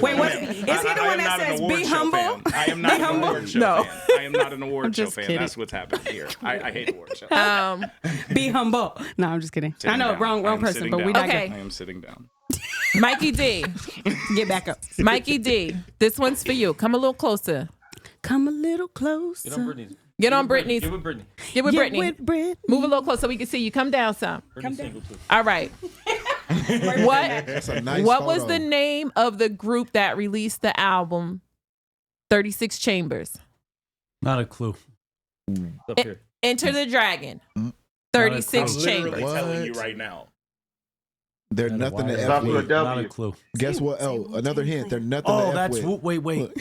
Wait, what? Is he the one that says be humble? I am not an award show No. fan. I am not an award show just fan. kidding. That's what's happening here. I hate award shows. Be humble. No, I'm just kidding. Sitting I know, down. wrong I am person, sitting but we down. digress. Okay. I am sitting down. Mikey D. Get back up. Mikey D. This one's for you. Come a little closer. Come a little closer. Get on Brittany's. Get on Brittany's. Get with Brittany. Get with Brittany. With Brittany. Move a little closer so we can see you. Come down some. Brittany's single too. All right. What? That's a nice What was photo. the name of the group that released the album 36 Chambers? Not a clue. Up here. Enter the Dragon. Mm. 36 I'm literally Chambers. telling you What? right now. They're Not a nothing to wire. F Stop with a with. W. Not a clue. Guess what? Oh, another hint. They're nothing Oh, to F that's with. wait. Look.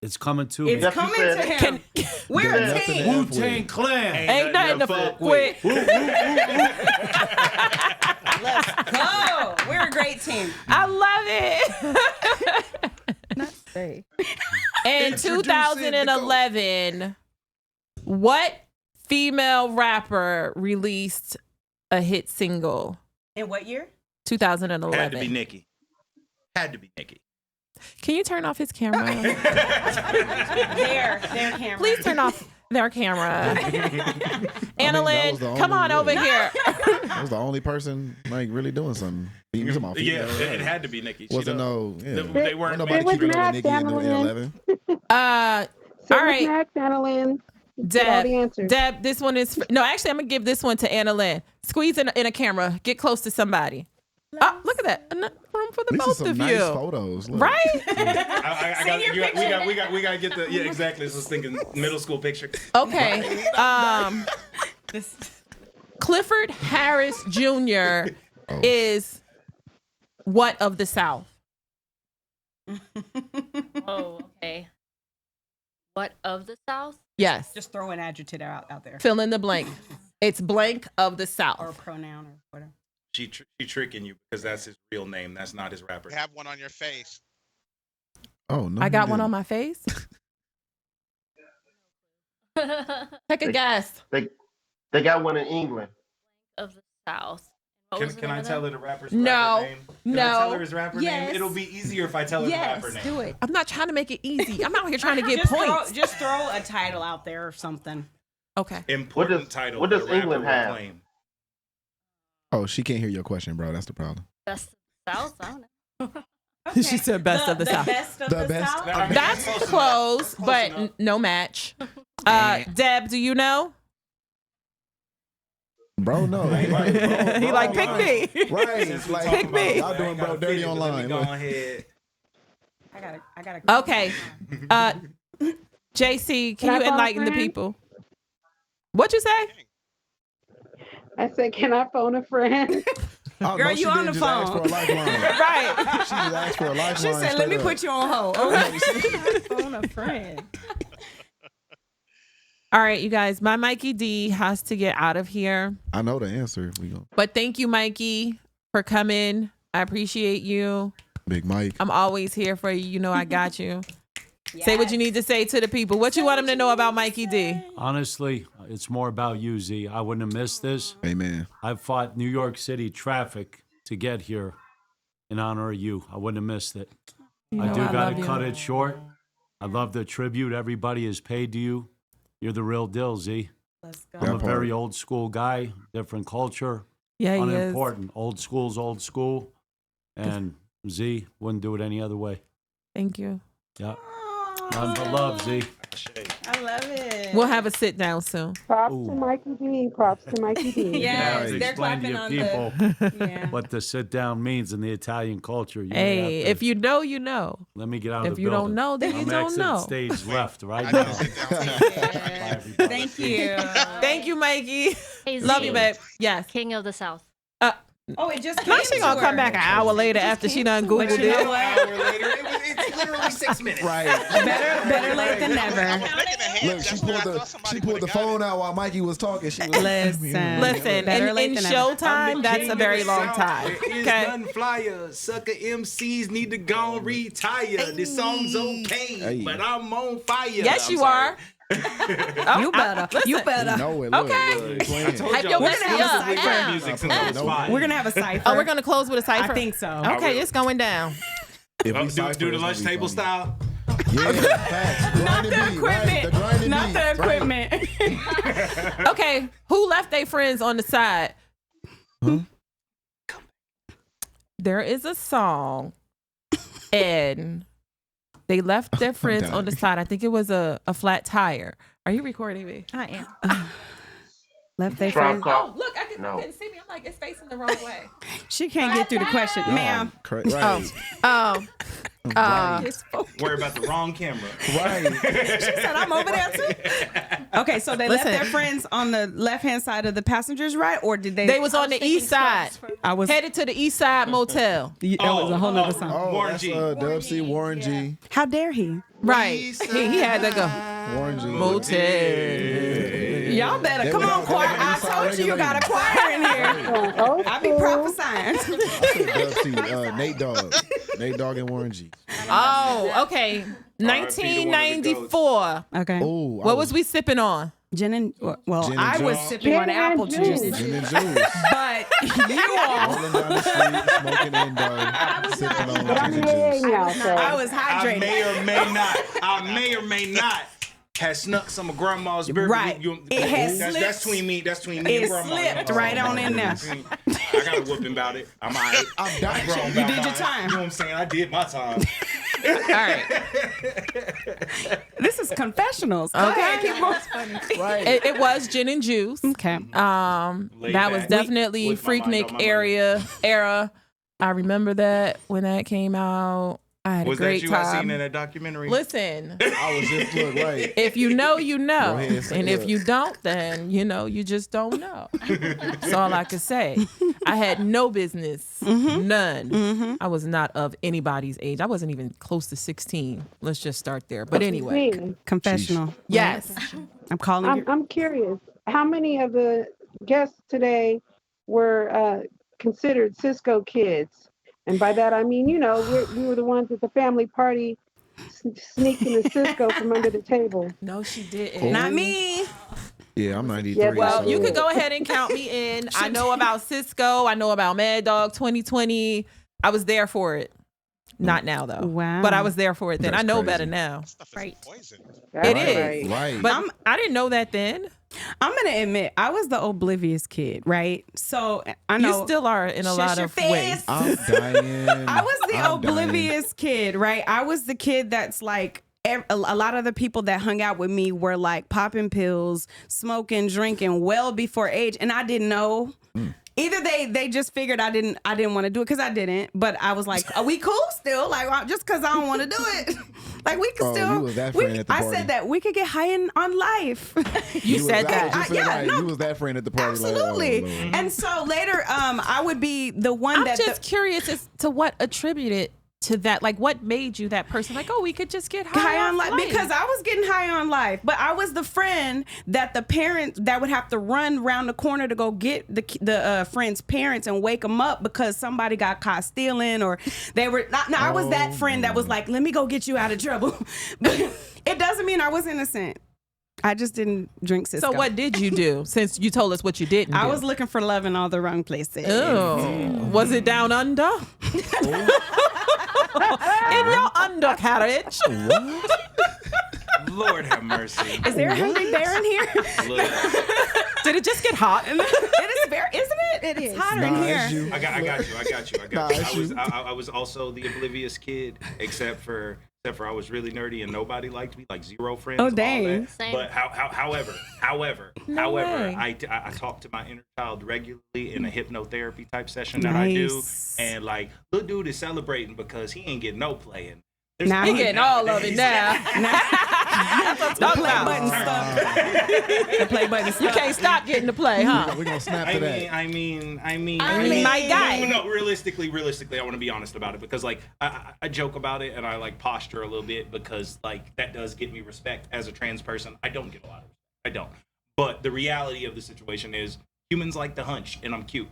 It's coming to It's me. Yep, you coming said to it. him. We're They're a nothing team. to F Wu-Tang with. Clan. Ain't nothing to fuck with. Let's go. We're a great team. I love it. not say. In 2011, what female rapper released a hit single? In what year? 2011. Had to be Nicki. Had to be Nicki. Can you turn off his camera? Their camera. Please turn off their camera. Anna that was the Lynn, come only on over way. here. I was the only person like really doing something. Beating some off. Yeah, it had to be Nicki. She Wasn't does. no. Yeah. They weren't Nobody It was keeping up Max with Nicki in Annalyn. 11. So all right. Max, Annalyn, get all the Deb, answers. Deb, this one is no. Actually, I'm gonna give this one to Anna Lynn. Squeeze in a camera. Get close to somebody. Oh, look at that. Enough room for the These are both some of nice you. photos. Look. Right? I got, we got to get the, yeah, exactly. I was thinking middle school picture. Okay. Clifford Harris Jr. is what of the South? Oh, okay. What of the South? Yes. Just throw an adjective out there. Fill in the blank. It's blank of the Or a South. pronoun or whatever. She tricking you because that's his real name. That's not his rapper. You have one on your face. Oh no. I got you one on didn't. my face. Take a guess. They got one in England. Of the South. What was the Can name I of tell that? her the rapper's No. rapper name? Can I tell her his rapper Yes. name? It'll be easier if I tell her the Yes, rapper name. do it. I'm not trying to make it easy. I'm out here trying to get Just points. Just throw a title out there or something. Okay. Important What does- title. what that does a rapper England will have? claim. Oh, she can't hear your question, bro. That's the problem. Best of the South? I don't know. She said best of the South. Best of The the, best South? I mean, That's close enough. close, Close but enough. no match. Deb, do you know? Bro, no. He like, pick me. Right. Since It's we like, talking Pick me. y'all doing bro dirty online. Go Look. ahead. I gotta. Okay. JC, can Can I you phone a enlighten the friend? people? What'd you say? I said, can I phone a friend? Oh, Girl, no, you she on didn't the just ask phone. for a lifeline. Right. She just asked for a lifeline. She said, "Let me put you on hold." Okay. Phone a friend. All right, you guys. My Mikey D has to get out of here. I know the answer. We go. But thank you, Mikey, for coming. I appreciate you. Big Mike. I'm always here for you. You know I got you. Say what you need to say to the people. What you want them to know about Mikey D? Honestly, it's more about you, Z. I wouldn't have missed this. Amen. I fought New York City traffic to get here in honor of you. I wouldn't have missed it. You I know do got love to you. cut it short. I love the tribute everybody has paid to you. You're the real deal, Z. Let's go. I'm That a part. very old school guy, different culture, Yeah, he is. unimportant. Old school's old school. And Z, wouldn't do it any other way. Thank you. Yeah. None but love, Z. I love it. We'll have a sit down soon. Props to Mikey D. Props to Mikey D. Yes, Now, they're explain to clapping your on people Yeah. what the sit down means in the Italian culture. You Hey, have to- if you know, you know. let me get out of If the you building. don't know, then you I'm don't exiting know. stage left right I now. gotta sit down. Bye, everybody. Thank you. Thank you, Mikey. Hey, Love Z, you, babe. Yes. King of the South. Oh, it just Now came she to gonna come her. back an hour later after she done But Googled you know it. what? Hour later, it's literally 6 minutes. Right. Better late than never. I was making a hand Look, she gesture. I pulled the thought somebody she pulled would've the got phone it. out while Mikey was talking. She was Listen. Listen, Better in late than never. showtime, that's a very long time. There is Okay. nothing flyer. Sucker MCs need to go and retire. This song's okay, Hey. but I'm on fire. Yes, I'm you sorry. are. Oh, You better. You better. know it. Look, Okay. look, playing. I told Hype y'all your we're whiskey gonna up. have to play Yeah. music since I was No. 5. We're gonna have a cipher. Oh, we're gonna close with a cipher. I think so. Okay, it's going down. If we Do cipher, the it's lunch gonna be table funny. style. Yeah, facts. Not Grinding the beat, right? equipment. The grinding Not beat, the right. equipment. Okay, who left their friends on the side? Huh? There is a song, and they left their friends on the side. I think it was a flat tire. Are you recording me? I am. Left their Tribe friend. Called. Oh, look, I No. couldn't see me. I'm like, it's facing the wrong way. She can't get through the question, ma'am. Right. Worry about the wrong camera. Right. She said, "I'm over there too." Okay, so they Listen. left their friends on the left-hand side of the passenger's right, or did they? They was on the east side, I was headed to the east side motel. That was a whole nother song. Oh, Warren that's G. Dub C, Warren G. How dare he? Right. He had to go. Warren G. Motel. Y'all better They come was on, out choir. there I inside told you got a regulating. choir in here. Oh, I be prophesying. Dub C, Nate Dogg. Nate Dogg and Warren G. Oh, okay. 1994. Okay. Oh, What was we sipping on? Gin and well, Gin and I was juice. sipping on Gin and apple juice. juice, Gin and juice. but you all, Rolling down the street, smoking Indo, sipping on But I'm gin hearing and juice. y'all, so. I was I hydrated. may or may not have snuck some of grandma's beer. Right. It has that's slipped. between me. That's between me It and grandma. slipped right on in there. I got a whooping about it. I'm all right. I'm dying. grown You about did your mine. time. You know what I'm saying? I did my time. All right. This is confessionals. Go Okay. ahead, keep going. Right. It was gin and juice. Okay. Laid That was back. definitely With my mind on Freaknik my money. era. I remember that when that came out. I had Was a great that you I time. seen in that documentary? Listen, I was just look right. if you know, you know. Go ahead, say And if look. you don't, then, you just don't know. That's all I could say. I had no business, none. I was not of anybody's age. I wasn't even close to 16. Let's just start there. But anyway, Me. Confessional. yes. I'm calling you. I'm curious. How many of the guests today were considered Cisco kids? And by that I mean, we were the ones at the family party sneaking the Cisco from under the table. No, she didn't. Not me. Yeah, I'm 93. Yeah, Well, so- you could go ahead and count me in. I know about Cisco. I know about Mad Dog 2020. I was there for it. Not now, though. Wow. But I was there for it then. That's I know crazy. better now. Stuff is Right. poison. That's It is. right. Right. But I didn't know that then. I'm gonna admit I was the oblivious kid, right? So I know You still are in a Shush lot your of face. ways. I'm dying. I was the I'm dying. oblivious kid, right? I was the kid that's like a lot of the people that hung out with me were like popping pills, smoking, drinking well before age, and I didn't know. Either they just figured I didn't want to do it because I didn't, but I was like, are we cool still? Like just because I don't want to do it, like we could Oh, still. you was that friend at the I party. said that we could get high on life. You was said that. You, yeah, right. no. You was that friend at the party. Absolutely. Like, oh, Lord. And so later, I would be the one I'm that just curious as to what attributed to that. Like, what made you that person? Like, oh, we could just get high on life. life because I was getting high on life, but I was the friend that the parents that would have to run around the corner to go get the friend's parents and wake them up because somebody got caught stealing or they were not. I was that friend that was like, let me go get you out of trouble. But it doesn't mean I was innocent. I just didn't drink Cisco. So what did you do since you told us what you didn't I do? was looking for love in all the wrong places. Oh, was it down under? In your undercarriage? Lord have mercy. Is there a hungry bear in here? Look, Did it just get hot? It is very, isn't it? It is. It's hotter in here. I got you. I was also the oblivious kid, except for I was really nerdy and nobody liked me, like zero friends. Oh, all dang. that. Same. But however, No way. I talk to my inner child regularly in a hypnotherapy type session that I do, Nice. and like little dude is celebrating because he ain't getting no playing. Nah, He getting all of it now. The play button stuff. The play button You stuff. can't stop getting to play, huh? We're gonna snap to that. I mean, my guy. No, realistically, I want to be honest about it because like I joke about it and I like posture a little bit because like that does get me respect as a trans person. I don't get a lot of respect. I don't. But the reality of the situation is humans like to hunch and I'm cute.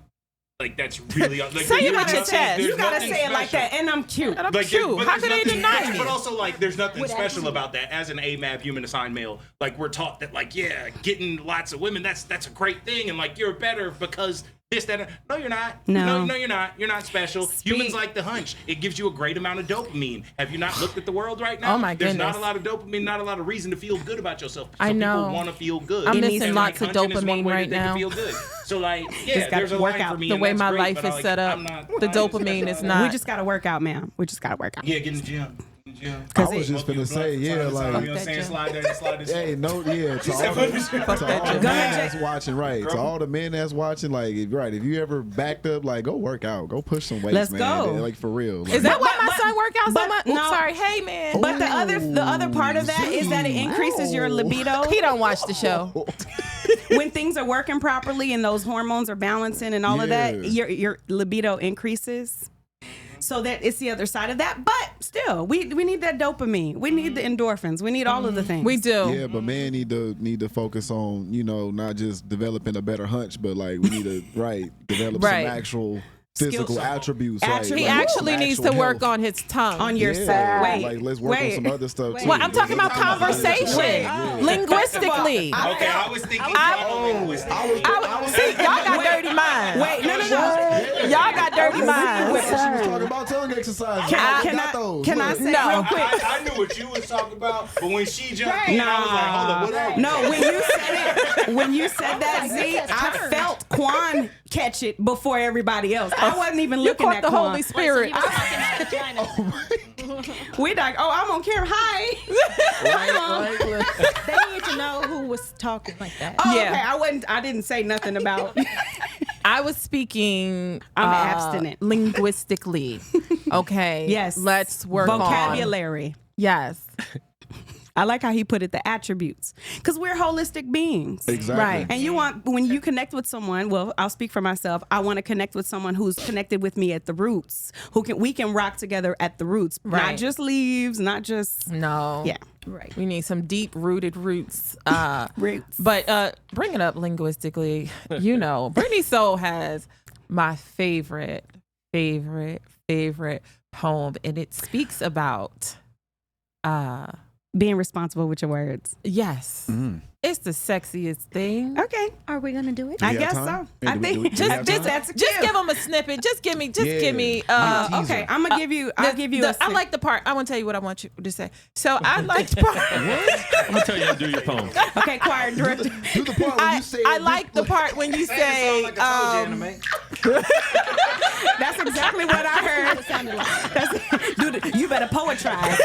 Like that's really like Say it with your chest. You gotta say it like that, and I'm cute. And I'm like, cute. but How there's could they nothing- deny me? But also, like, there's nothing special about that. As an AMAB human assigned male, like, we're taught that, like, yeah, getting lots of women, that's a great thing, and like, you're better because this, that, and no, you're not. No. No, you're not. You're not special. Humans like the hunch. It gives you a great amount of dopamine. Have you not looked at the world right now? Oh, my There's goodness. not a lot of dopamine, not a lot of reason to feel good about yourself. I know. People want to feel good. I'm And, missing like, lots of hunching is one dopamine way right that they now. can feel good. So, like, yeah, Just gotta there's a work line out. for me. The and way that's my great, life but, is like, set up, I'm not- the I ain't dopamine special. is not. We just gotta work out, man. We just gotta work out. Yeah, get in the gym. I was just finna say, yeah, You know like, what I'm saying? Slide there, slide this. hey, no, yeah, to all the men that's watching, right? To all the men that's watching, like, if you ever backed up, like, go work out, go push some weights, Let's man. go. Like, for real. Like, Is that why my son work out so but much? no. Oops, sorry. Hey, man. But the other part of that is that it increases your libido. He don't watch the show. When things are working properly and those hormones are balancing and all of that, your libido increases. So that it's the other side of that. But still, we need that dopamine. We need the endorphins. We need all of the things. We do. Yeah, but man need to focus on, not just developing a better hunch, but like we need to develop Right. some actual physical attributes. He like actually some needs actual to work health. on his tongue. On your Yeah, side. Wait. like let's work on some other stuff too. Well, I'm talking about conversation, linguistically. Okay, I was thinking linguistic. See, y'all got dirty minds. Wait, no. Y'all got dirty She minds. was talking about tongue exercises. Can I say No. real quick? I knew what you was talking about, but when she jumped in, I was like, hold up, what are we? No, when you said that, Z, I felt Quan catch it before everybody else. I wasn't even You looking caught at the Quan. Holy Spirit. We like, oh, I'm on camera. Hi. They need to know who was talking like that. Oh, Yeah. okay. I didn't say nothing about. I was speaking I'm abstinent. linguistically. Okay. Yes. Let's work vocabulary. on. Yes. I like how he put it, the attributes, because we're holistic beings. Exactly. Right. And you want, when you connect with someone, well, I'll speak for myself. I want to connect with someone who's connected with me at the roots, we can rock together at the roots, Right. not just leaves, not just No. yeah. Right. We need some deep rooted roots. Roots. But bring it up linguistically. Brittany Soul has my favorite poem, and it speaks about Being responsible with your words. yes. It's the sexiest thing. Okay. Are we gonna do it? I We guess have time? so. Yeah, I do we- think do we have time? that's Just give them a snippet. Just give me. okay, I'm gonna give you. I'll give you. I like the part. I want to tell you what I want you to say. So I like the part. I'm gonna tell you how to do your poem. Okay, choir director. Do the part when you say I like the part when you say. That's exactly what I heard. You better poetrize.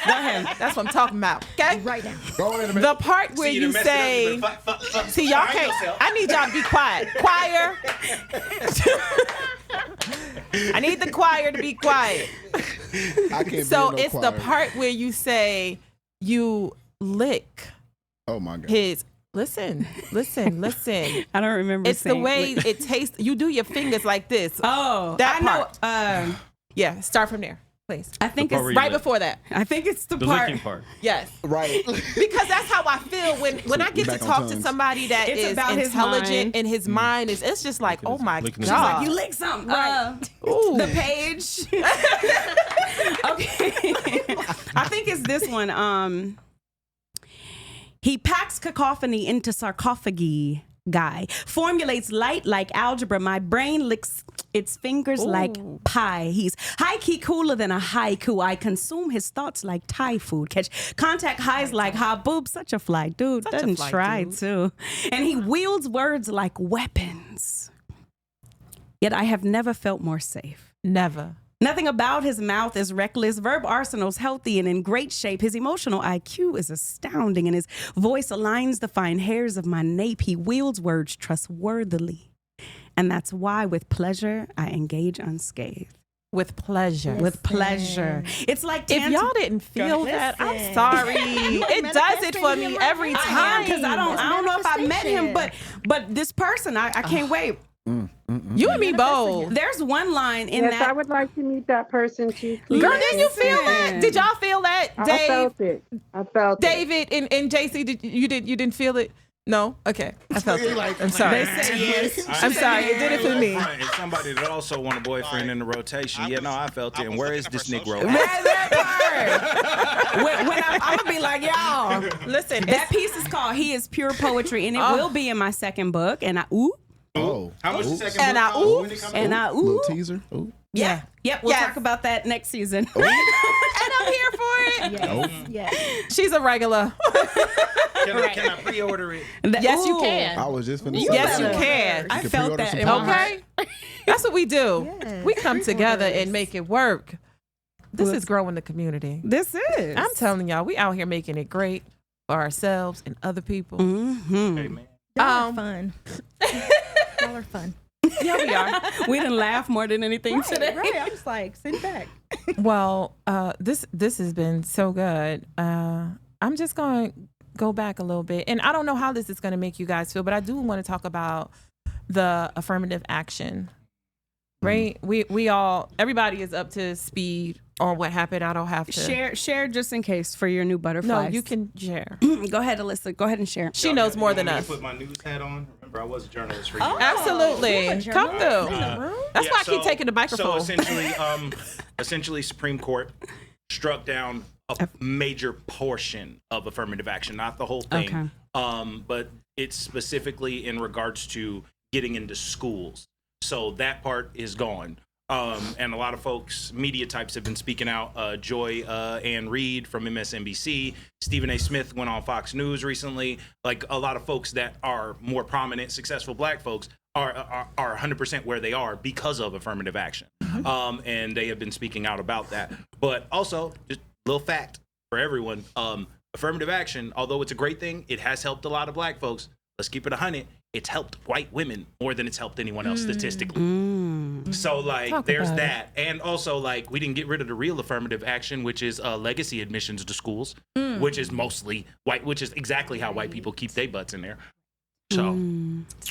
Go ahead. That's what I'm talking about. Okay. Right now. Go ahead a minute. The part where you say. See, y'all can't. I need y'all to be quiet. Choir. I need the choir to be quiet. I can't So be in no it's the choir. part where you say you lick Oh my god. his. Listen. I don't remember. It's the saying- way it tastes. You do your fingers like this. Oh, That I know. Yeah, start from there, please. I think The it's part where you Right lick. before that. I think it's the The part. licking part. Yes. Right. Because that's how I feel when I get to Back on talk to tongues. somebody that It's is about his intelligent mind. and his mind is, it's just like, oh my Licking his God. Like you lick something. Ooh. The page. Okay. I think it's this one. He packs cacophony into sarcophagi. Guy formulates light like algebra. My brain licks its fingers like pie. He's high key cooler than a haiku. I consume his thoughts like Thai food. Catch contact highs like haboob. Such a fly dude. Such a Doesn't fly try dude. to. And he wields words like weapons. Yet I have never felt more safe. Never. Nothing about his mouth is reckless. Verb arsenal's healthy and in great shape. His emotional IQ is astounding, and his voice aligns the fine hairs of my nape. He wields words trustworthily. And that's why, with pleasure, I engage unscathed. With pleasure. With pleasure. It's like if y'all didn't feel that, I'm sorry. It does it for me every time. Because I don't know if I met him, but this person, I can't wait. You and me both. There's one line in Yes, that. I would like to meet that person too. Please. Girl, didn't you feel that? Did y'all feel that, Dave? I felt it. I felt David it. and JC, you didn't feel it? No? Okay. I felt it. I'm sorry. They said yes. I'm sorry. It did it for me. And somebody that also want a boyfriend in the rotation. Yeah, no, I felt it. And where is this Negro? That part. when I'm gonna be like, y'all, listen, that piece is called "He Is Pure Poetry," and it will be in my second book. And I How much the second and book I cost? When it comes and out? I Little teaser. Ooh. Yeah. Yep. We'll Yes. talk about that next season. And I'm here for it. Yes. Yes. She's a regular. Can I pre-order it? Yes, you can. I was just finna say Yes, you that. can. I can felt pre-order that some in my heart. Okay. That's what we do. Yes. We come together Pre-orders. and make it work. This is growing the community. This is. I'm telling y'all, we out here making it great for ourselves and other people. Mm-hmm. Hey, man. Y'all are fun. Y'all are fun. Yeah, we are. We didn't laugh more than anything today. Right. I'm just like, sit back. Well, this has been so good. I'm just going to go back a little bit, and I don't know how this is going to make you guys feel, but I do want to talk about the affirmative action. Right? We all, everybody is up to speed on what happened. I don't have to Share just in case for your new No, butterflies. you can share. Go ahead, Alyssa. Go ahead and share. She knows more than You want me us. to put my news hat on. Remember, I was a journalist for Oh. years. Absolutely. you're a Come through. journalist. That's why I keep taking the microphone. So essentially, Supreme Court struck down a major portion of affirmative action, not the whole thing, but it's specifically in regards to getting into schools. So that part is gone. And a lot of folks, media types, have been speaking out. Joy Ann Reid from MSNBC, Stephen A. Smith went on Fox News recently. Like a lot of folks that are more prominent, successful Black folks are 100% where they are because of affirmative action. And they have been speaking out about that. But also, just a little fact for everyone, affirmative action, although it's a great thing, it has helped a lot of Black folks. Let's keep it 100. It's helped white women more than it's helped anyone else statistically. So like, there's that. And also like, we didn't get rid of the real affirmative action, which is legacy admissions to schools, which is mostly white, which is exactly how white people keep their butts in there. So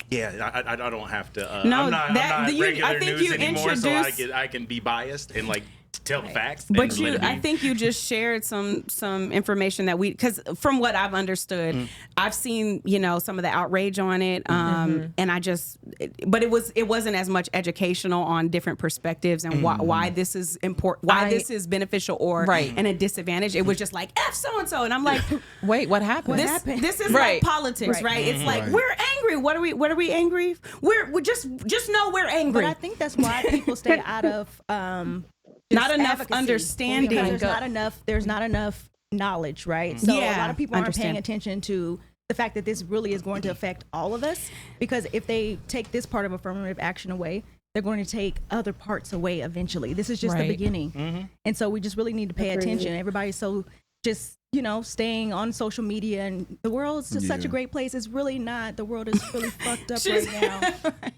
yeah, I don't have to. No, I'm not regular I think news you anymore, so introduced- I can be biased and like tell the facts. But and I think you just shared some information that because from what I've understood, I've seen some of the outrage on it, and but it wasn't as much educational on different perspectives and why this is important, why this is beneficial or and a disadvantage. It was just like F so and so, and I'm like, wait, what happened? This is like politics, right? It's like we're angry. What are we angry? We just know we're angry. But I think that's why people stay out of not enough advocacy. understanding. Because there's not enough knowledge, right? So a lot of people aren't paying attention to the fact that this really is going to affect all of us, because if they take this part of affirmative action away, they're going to take other parts away eventually. This is just the beginning. And so we just really need to pay attention. Everybody's so just staying on social media, and the world is just such a great place. It's really not. The world is really fucked up right now.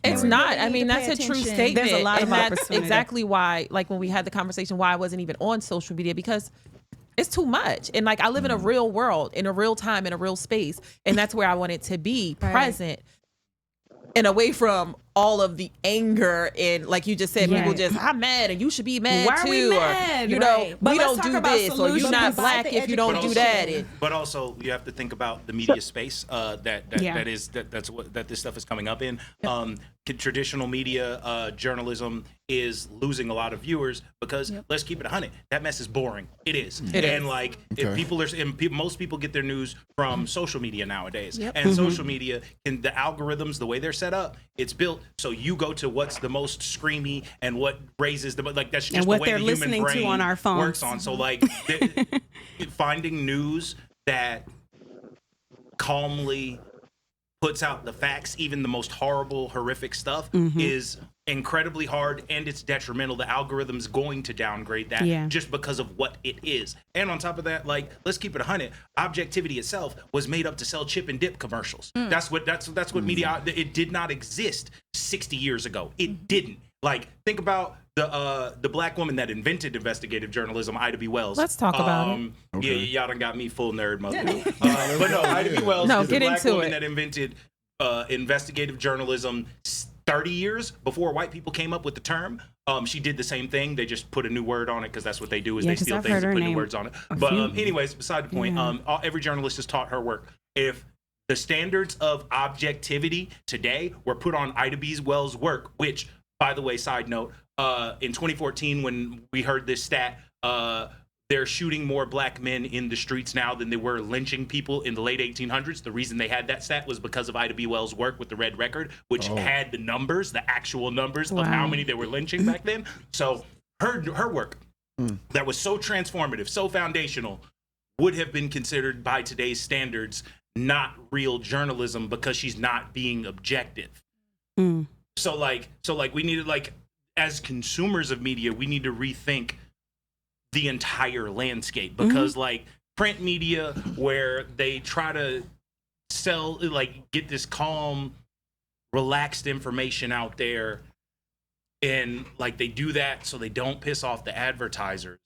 It's not. I mean, that's a true statement. There's a lot of and that's opportunity. exactly why, like when we had the conversation, why I wasn't even on social media, because it's too much. And like I live in a real world, in a real time, in a real space, and that's where I wanted to be present and away from all of the anger and, like you just said, people just, I'm mad and you should be mad Why too. are we mad? Or, But we let's don't talk do about this, or you're solutions. not Black if you don't do that. And, But also, you have to think about the media space that this stuff is coming up in. Traditional media journalism is losing a lot of viewers because let's keep it 100. That mess is boring. It is. Like if people are, most people get their news from social media nowadays, and social media and the algorithms, the way they're set up, it's built so you go to what's the most screamy and what raises the like. That's just and what the way they're the human listening brain to on our phones. works on. So like finding news that calmly puts out the facts, even the most horrible, horrific stuff, is incredibly hard, and it's detrimental. The algorithm's going to downgrade that just because of what it is. And on top of that, like, let's keep it 100. Objectivity itself was made up to sell chip and dip commercials. That's what media. It did not exist 60 years ago. It didn't. Like, think about the black woman that invented investigative journalism, Ida B. Wells. Let's talk about it. Yeah, y'all done got me full nerd mode. But no, Ida B. Wells is the black woman that invented investigative journalism 30 years before white people came up with the term. She did the same thing. They just put a new word on it because that's what they do is they steal things and put new words on it. But anyways, beside the point, every journalist has taught her work. If the standards of objectivity today were put on Ida B. Wells' work, which, by the way, side note, in 2014, when we heard this stat, they're shooting more black men in the streets now than they were lynching people in the late 1800s. The reason they had that stat was because of Ida B. Wells' work with the Red Record, which had the numbers, the actual numbers of how many they were lynching back then. So her work that was so transformative, so foundational, would have been considered by today's standards not real journalism because she's not being objective. So like we needed, like, as consumers of media, we need to rethink the entire landscape because like print media where they try to sell, like, get this calm, relaxed information out there, and like they do that so they don't piss off the advertisers.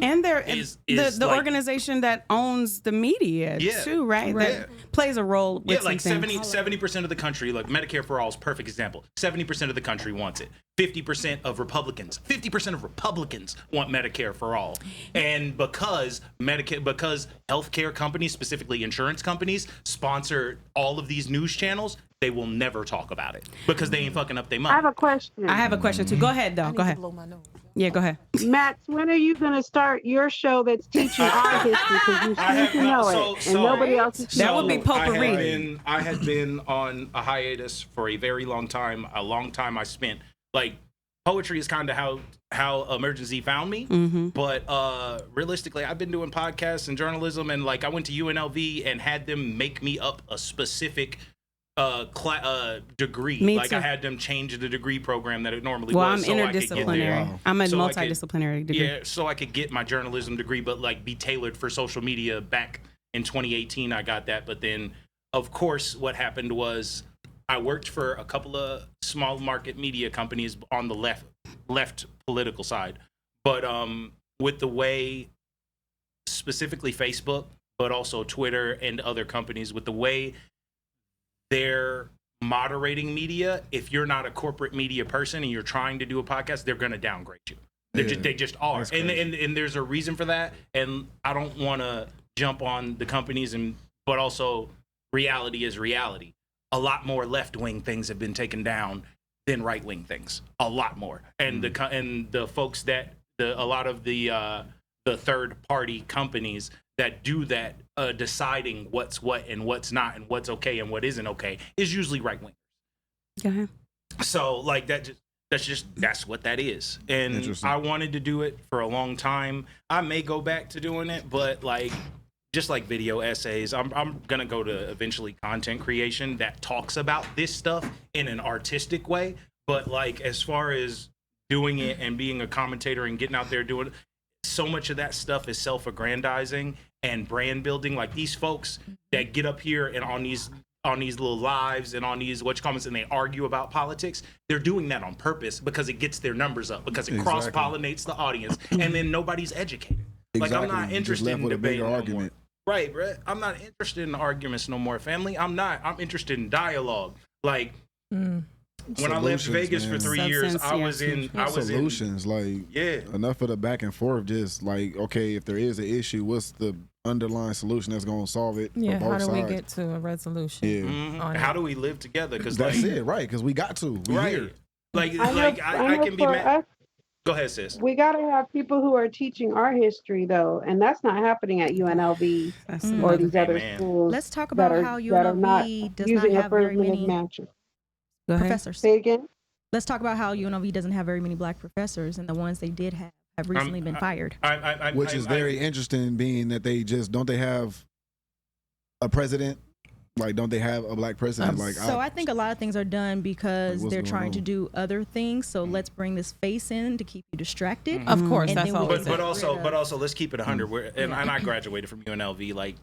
And there is the like, organization that owns the media too, right? That plays a role with like 70% of the country, like Medicare for All is a perfect example. 70% of the country wants it. 50% of Republicans want Medicare for All. And because healthcare companies, specifically insurance companies, sponsor all of these news channels, they will never talk about it because they ain't fucking up their money. I have a question. I have a question too. Go ahead, though. Go ahead. Yeah, go ahead. Max, when are you going to start your show that's teaching our history? Because you seem to know it, and nobody else is That would be potpourri. I had been on a hiatus for a very long time. A long time I spent, like, poetry is kind of how EmergenZ found me. But realistically, I've been doing podcasts and journalism, and like I went to UNLV and had them make me up a specific degree. Like too. I had them change the degree program that it normally was. I'm interdisciplinary. I'm a multidisciplinary degree. Yeah, so I could get my journalism degree, but like be tailored for social media. Back in 2018, I got that. But then, of course, what happened was I worked for a couple of small market media companies on the left political side. But with the way, specifically Facebook, but also Twitter and other companies, with the way they're moderating media, if you're not a corporate media person and you're trying to do a podcast, they're going to downgrade you. They just are. And there's a reason for that. And I don't want to jump on the companies, but also reality is reality. A lot more left-wing things have been taken down than right-wing things. A lot more. And the folks that a lot of the third-party companies that do that, deciding what's what and what's not and what's okay and what isn't okay, is usually right-wing. Okay. So like that's what that is. And I wanted to do it for a long time. I may go back to doing it, but like just like video essays, I'm gonna go to eventually content creation that talks about this stuff in an artistic way. But like as far as doing it and being a commentator and getting out there doing it, so much of that stuff is self-aggrandizing and brand building. Like these folks that get up here and on these little lives and on these comments and they argue about politics, they're doing that on purpose because it gets their numbers up, because it cross-pollinates the audience, and then nobody's educated. Like I'm not interested in debating no more. Right, Brett. I'm not interested in arguments no more, family. I'm interested in dialogue. Like when I left Vegas for 3 years, I was in solutions. Enough of the back and forth. Just like, okay, if there is an issue, what's the underlying solution that's going to solve it? Yeah, for both how do sides? we get to a resolution? Yeah, how do we live together? Because that's it, right? Because we got to. We here. I can be mad. Go ahead, sis. We got to have people who are teaching our history, though, and that's not happening at UNLV or these other schools. Let's talk about how UNLV does not have very many professors. Say again. Let's talk about how UNLV doesn't have very many black professors, and the ones they did have recently been fired. Which is very interesting, being that they have a president Like, don't they have a black president? Like, So I think a lot of things are done because what's they're going trying to on? do other things. So let's bring this face in to keep you distracted. Of course, And that's then we'll always get But rid also of- let's keep it 100. And I graduated from UNLV, like,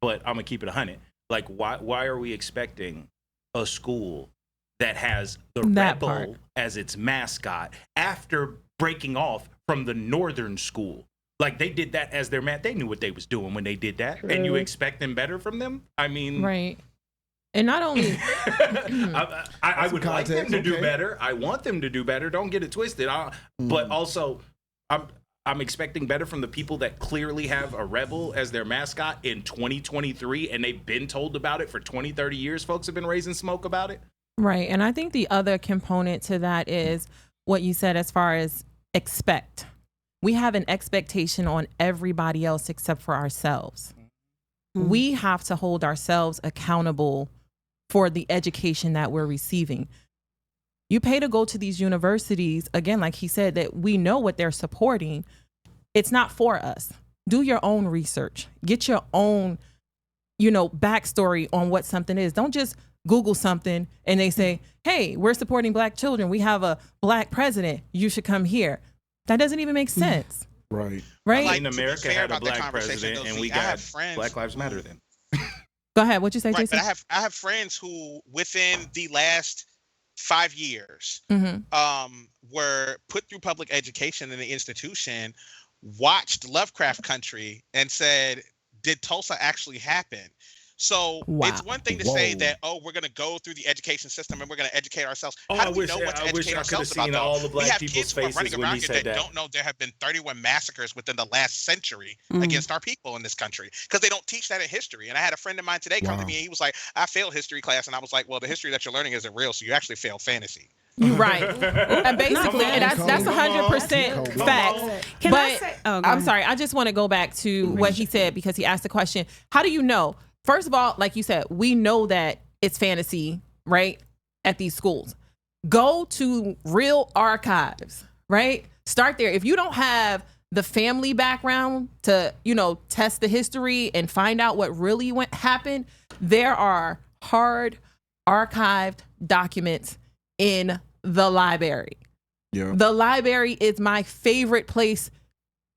but I'm gonna keep it 100. Like, why are we expecting a school that has the That rebel part. as its mascot after breaking off from the northern school? Like, they did that as their they knew what they was doing when they did that, and you expect them better from them? I mean, Right. And not only I would like them context, to do okay. better. I want them to do better. Don't get it twisted. But also, I'm expecting better from the people that clearly have a rebel as their mascot in 2023, and they've been told about it for 20, 30 years. Folks have been raising smoke about it. right. And I think the other component to that is what you said as far as expect. We have an expectation on everybody else except for ourselves. We have to hold ourselves accountable for the education that we're receiving. You pay to go to these universities, again, like he said, that we know what they're supporting. It's not for us. Do your own research. Get your own, backstory on what something is. Don't just Google something and they say, hey, we're supporting black children. We have a black president. You should come here. That doesn't even make sense. Right. Right? Like, In to be America fair had a about the black conversation, president, though, and see, we I have got friends Black Lives who- Matter then. Go ahead. What'd you say, Right, Jason? but I have friends who within the last 5 years were put through public education in the institution, watched Lovecraft Country, and said, did Tulsa actually happen? So it's one thing to say that, we're going to go through the education system and we're going to educate ourselves. How do we know what to educate ourselves about, though? all the We black have people's kids who are faces running when around he here said that that. don't know there have been 31 massacres within the last century against our people in this country because they don't teach that in history. And I had a friend of mine today come to me and he was like, I failed history class. And I was like, well, the history that you're learning isn't real, so you actually failed fantasy. Right. And basically, and that's 100% facts. Can but I say- oh, go I'm ahead. sorry. I just want to go back to what he said because he asked the question, how do you know? First of all, like you said, we know that it's fantasy, right? At these schools. Go to real archives, right? Start there. If you don't have the family background to, test the history and find out what really happened, there are hard archived documents in the library. Yeah. The library is my favorite place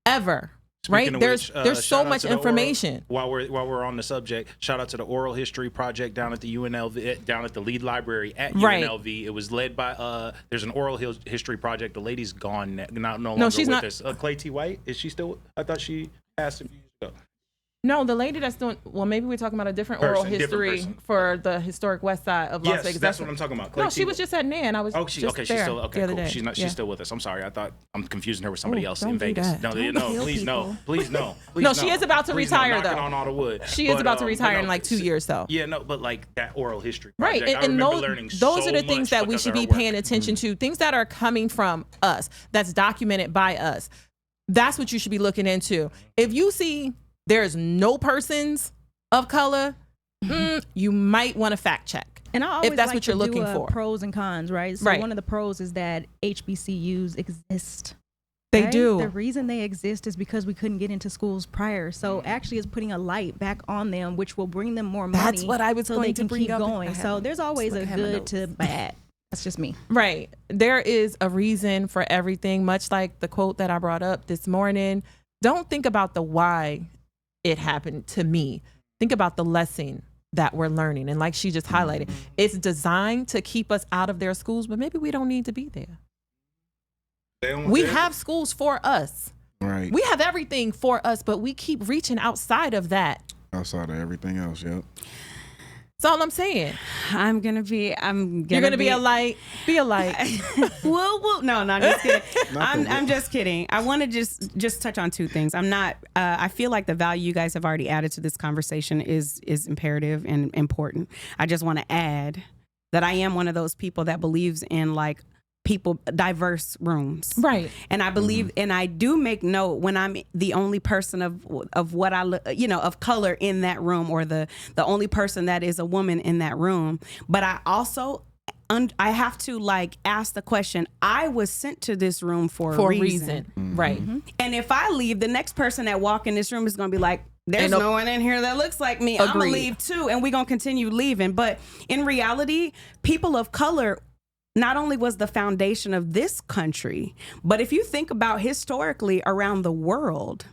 ever. Speaking Right? of There's which, so shout out much to the information. while we're on the subject, shout out to the Oral History Project down at the UNLV, down at the Lead Library at Right. UNLV. It was led by there's an Oral History Project. The lady's gone, no longer she's with not. us. Clay T. White, is she still? I thought she passed a few years ago. No, the lady that's doing, well, maybe we're talking about a different Person, oral different history person. for the historic west side of Las Yes, Vegas. that's what I'm talking about. Clay No, T. she was just at NAN. I was Oh, just she's there still the okay. other Cool. day. She's not. Yeah. She's still with us. I'm sorry. I thought I'm confusing her with somebody Oh, else don't in do Vegas. that. No, Don't no, kill please no, people. please no. Please No, she is about to Please retire, no. Knocking though. on all the wood. She is about to but retire in no, like 2 years, though. Yeah, no, but like that oral history Right, project, I and remember those learning are so the things much that we because should of be her work. paying attention to. Things that are coming from us, that's documented by us. That's what you should be looking into. If you see there's no persons of color, you might want to fact check. And I always if that's like what you're to looking do for. pros and cons, right? So Right. one of the pros is that HBCUs exist. They right? do. The reason they exist is because we couldn't get into schools prior. So actually, it's putting a light back on them, which will bring them more money. That's what I was so going they to can bring keep up. going. I So have- there's always a look, I have my good to notes. bad. That's just me. Right. There is a reason for everything, much like the quote that I brought up this morning. Don't think about the why it happened to me. Think about the lesson that we're learning. And like she just highlighted, it's designed to keep us out of their schools, but maybe we don't need to be there. We have schools for us. Right. We have everything for us, but we keep reaching outside of that. Outside of everything else, yep. That's all I'm saying. You're gonna be a light. Be a light. well, no, I'm just kidding. Not the I'm just kidding. I want to just touch on two things. I'm not. I feel like the value you guys have already added to this conversation is imperative and important. I just want to add that I am one of those people that believes in like diverse rooms, right? And I believe, and I do make note when I'm the only person of what I look, of color in that room, or the only person that is a woman in that room. But I also, I have to like ask the question. I was sent to this room for a reason. Right? And if I leave, the next person that walk in this room is going to be like, There's no one in here that looks like me. I'm gonna Agreed. leave too, and we're gonna continue leaving. But in reality, people of color not only was the foundation of this country, but if you think about historically around the world,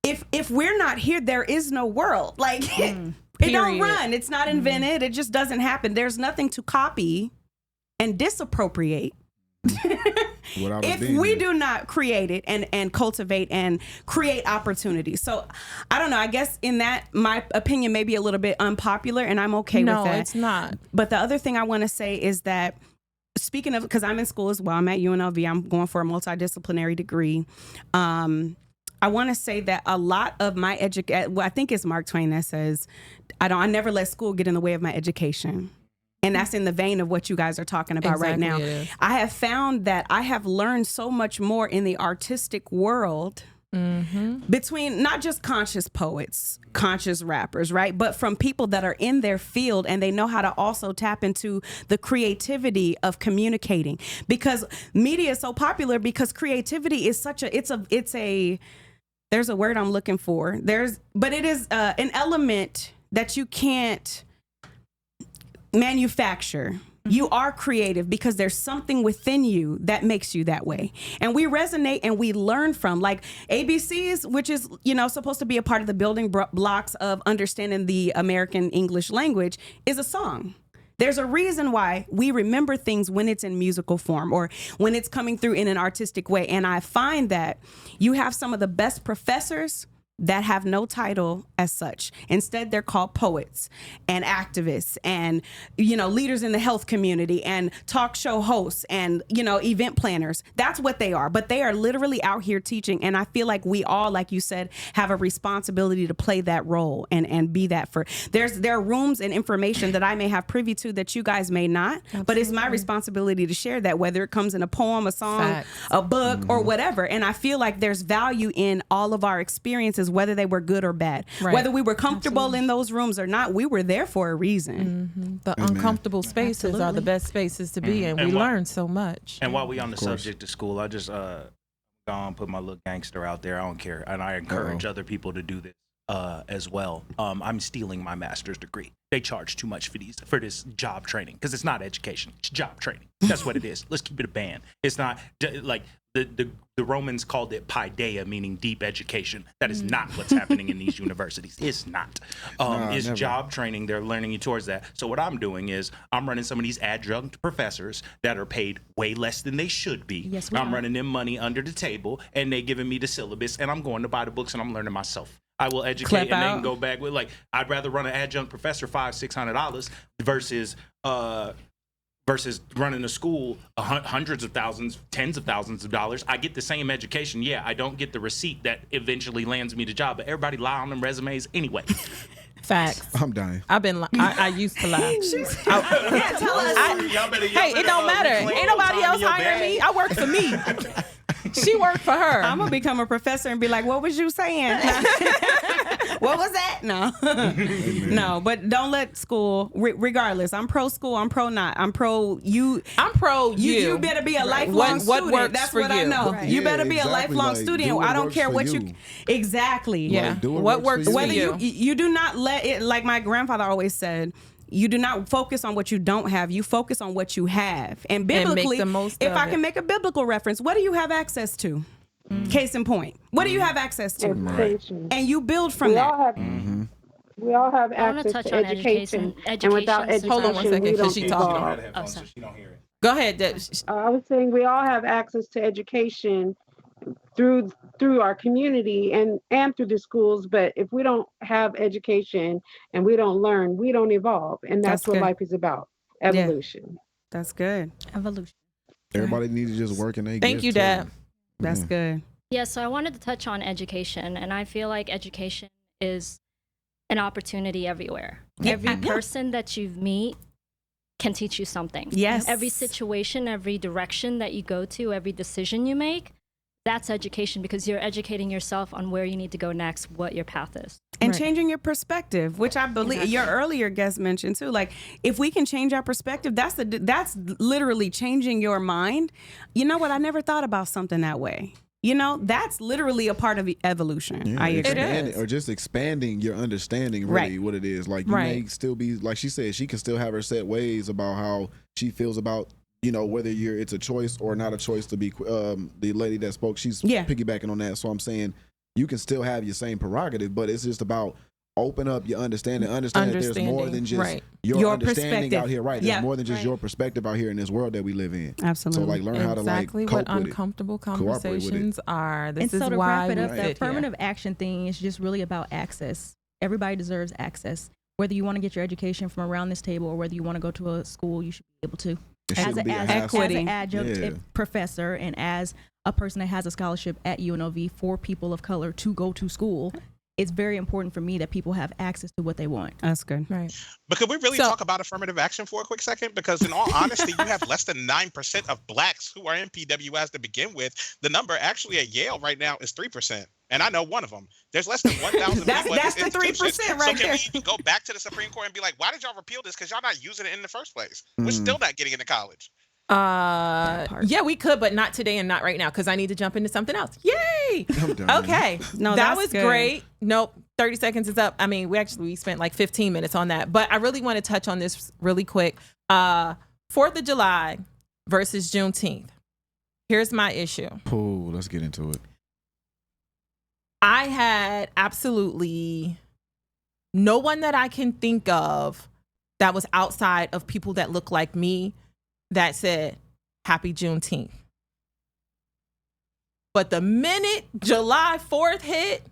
if we're not here, there is no world. Like it don't run. It's not invented. It just doesn't happen. There's nothing to copy and disappropriate. If we do not create it and cultivate and create opportunities. So I don't know, I guess in that my opinion may be a little bit unpopular, and I'm okay with that. No, it's not. But the other thing I want to say is that, speaking of, because I'm in school as well, I'm at UNLV, I'm going for a multidisciplinary degree. I want to say that a lot of my education, well, I think it's Mark Twain that says, I never let school get in the way of my education. And that's in the vein of what you guys are talking about right now. I have found that I have learned so much more in the artistic world between not just conscious poets, conscious rappers, right? But from people that are in their field and they know how to also tap into the creativity of communicating. Because media is so popular because creativity is such a, there's a word I'm looking for. But it is an element that you can't manufacture. You are creative because there's something within you that makes you that way. And we resonate and we learn from, like, ABCs, which is, supposed to be a part of the building blocks of understanding the American English language, is a song. There's a reason why we remember things when it's in musical form or when it's coming through in an artistic way. And I find that you have some of the best professors that have no title as such. Instead, they're called poets and activists and, leaders in the health community and talk show hosts and, event planners. That's what they are. But they are literally out here teaching. And I feel like we all, like you said, have a responsibility to play that role and be that for. There are rooms and information that I may have privy to that you guys may not. Absolutely. But it's my responsibility to share that, whether it comes in a poem, a song, a book, or whatever. And I feel like there's value in all of our experiences, whether they were good or bad, whether we were comfortable in those rooms or not. We were there for a reason. The uncomfortable spaces are the best spaces to be in. We learn so much. And while we on the subject of school, I just put my little gangster out there. I don't care, and I encourage other people to do this as well. I'm stealing my master's degree. They charge too much for this job training because it's not education. It's job training. That's what it is. Let's keep it a band. It's not like the Romans called it paideia, meaning deep education. That is not what's happening in these universities. It's not. It's job training. They're learning you towards that. So what I'm doing is I'm running some of these adjunct professors that are paid way less than they should be. Yes, I'm running them money under the table, and they giving me the syllabus, and I'm going to buy the books, and I'm learning myself. I will educate, and they can go back with, I'd rather run an adjunct professor $500-600 versus running a school hundreds of thousands, tens of thousands of dollars. I get the same education. Yeah, I don't get the receipt that eventually lands me the job, but everybody lie on them resumes anyway. Facts. I'm dying. I used to lie. Tell us. Hey, it don't matter. Ain't nobody else hiring me. I work for me. She worked for her. I'm gonna become a professor and be like, "What was you saying? What was that?" No, no. But don't let school. Regardless, I'm pro school. I'm pro not. I'm pro you. I'm pro you. You better be a lifelong student. What works That's for what you. I know. Right. You better be a exactly. lifelong student. I don't care what you. Exactly. Yeah. What works for you? You do not let it. Like my grandfather always said. You do not focus on what you don't have. You focus on what you have. And biblically, make the most if of I can it. make a biblical reference, what do you have access to? Case in point. What do you have access to? Education. And you build from We that. all have. We all have I wanna access touch to on education. education. And without Education, Hold on one second, we 'cause don't she evolve. talking. She don't have headphones, sorry. so she don't hear it. Go ahead, Deb. I was saying we all have access to education through our community and through the schools, but if we don't have education and we don't learn, we don't evolve. And that's what good. life is about. Evolution. That's good. Evolution. Everybody needs to just work and they Thank you, Dad. That's good. Yeah, so I wanted to touch on education, and I feel like education is an opportunity everywhere. Every person that you meet can teach you something. Yes. Every situation, every direction that you go to, every decision you make, that's education because you're educating yourself on where you need to go next, what your path is. And changing your perspective, which I believe your earlier guest mentioned too. Like, if we can change our perspective, that's literally changing your mind. You know what? I never thought about something that way. You know, that's literally a part of evolution. Yeah, I agree. expanding, or just expanding your understanding, really, what it is. Like, you may still be, like she said, she can still have her set ways about how she feels about, you know, whether it's a choice or not a choice to be, the lady that spoke, she's piggybacking on that. So I'm saying you can still have your same prerogative, but it's just about open up your understand that there's more than just your understanding out here. There's more than just your perspective out here in this world that we live in. Absolutely. So like learn how to like cope what with uncomfortable it. conversations are. This is to why wrap it up, we the sit affirmative action thing is just really about access. Everybody deserves access. Whether you want to get your education from around this table or whether you want to go to a school, you should be able to. As an adjunct professor and as a person that has a scholarship at UNLV for people of color to go to school, it's very important for me that people have access to what they want. That's good. Right. But could we really talk about affirmative action for a quick second? Because in all honesty, you have less than 9% of blacks who are in PWIs to begin with. The number actually at Yale right now is 3%. And I know one of them. There's less than 1,000 people. That's the 3% right there. So can we there. go back to the Supreme Court and be like, why did y'all repeal this? Because y'all not using it in the first place. We're still not getting into college. Yeah, we could, but not today and not right now because I need to jump into something else. Yay! Okay, no, that was good. great. Nope, 30 seconds is up. I mean, we spent like 15 minutes on that, but I really want to touch on this really quick. 4th of July versus Juneteenth. Here's my issue. Oh, let's get into it. I had absolutely no one that I can think of that was outside of people that look like me that said, Happy Juneteenth. But the minute July 4th hit,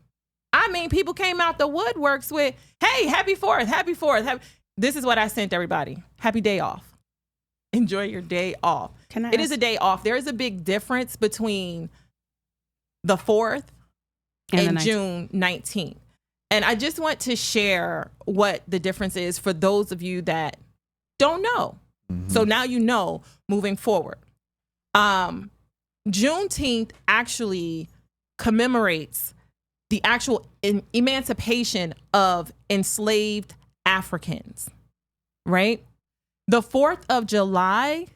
I mean, people came out the woodworks with, hey, happy 4th, happy 4th. This is what I sent everybody. Happy day off. Enjoy your day off. It is a day off. There is a big difference between the 4th and June 19th. And I just want to share what the difference is for those of you that don't know. So now you know moving forward. Juneteenth actually commemorates the actual emancipation of enslaved Africans, right? The 4th of July.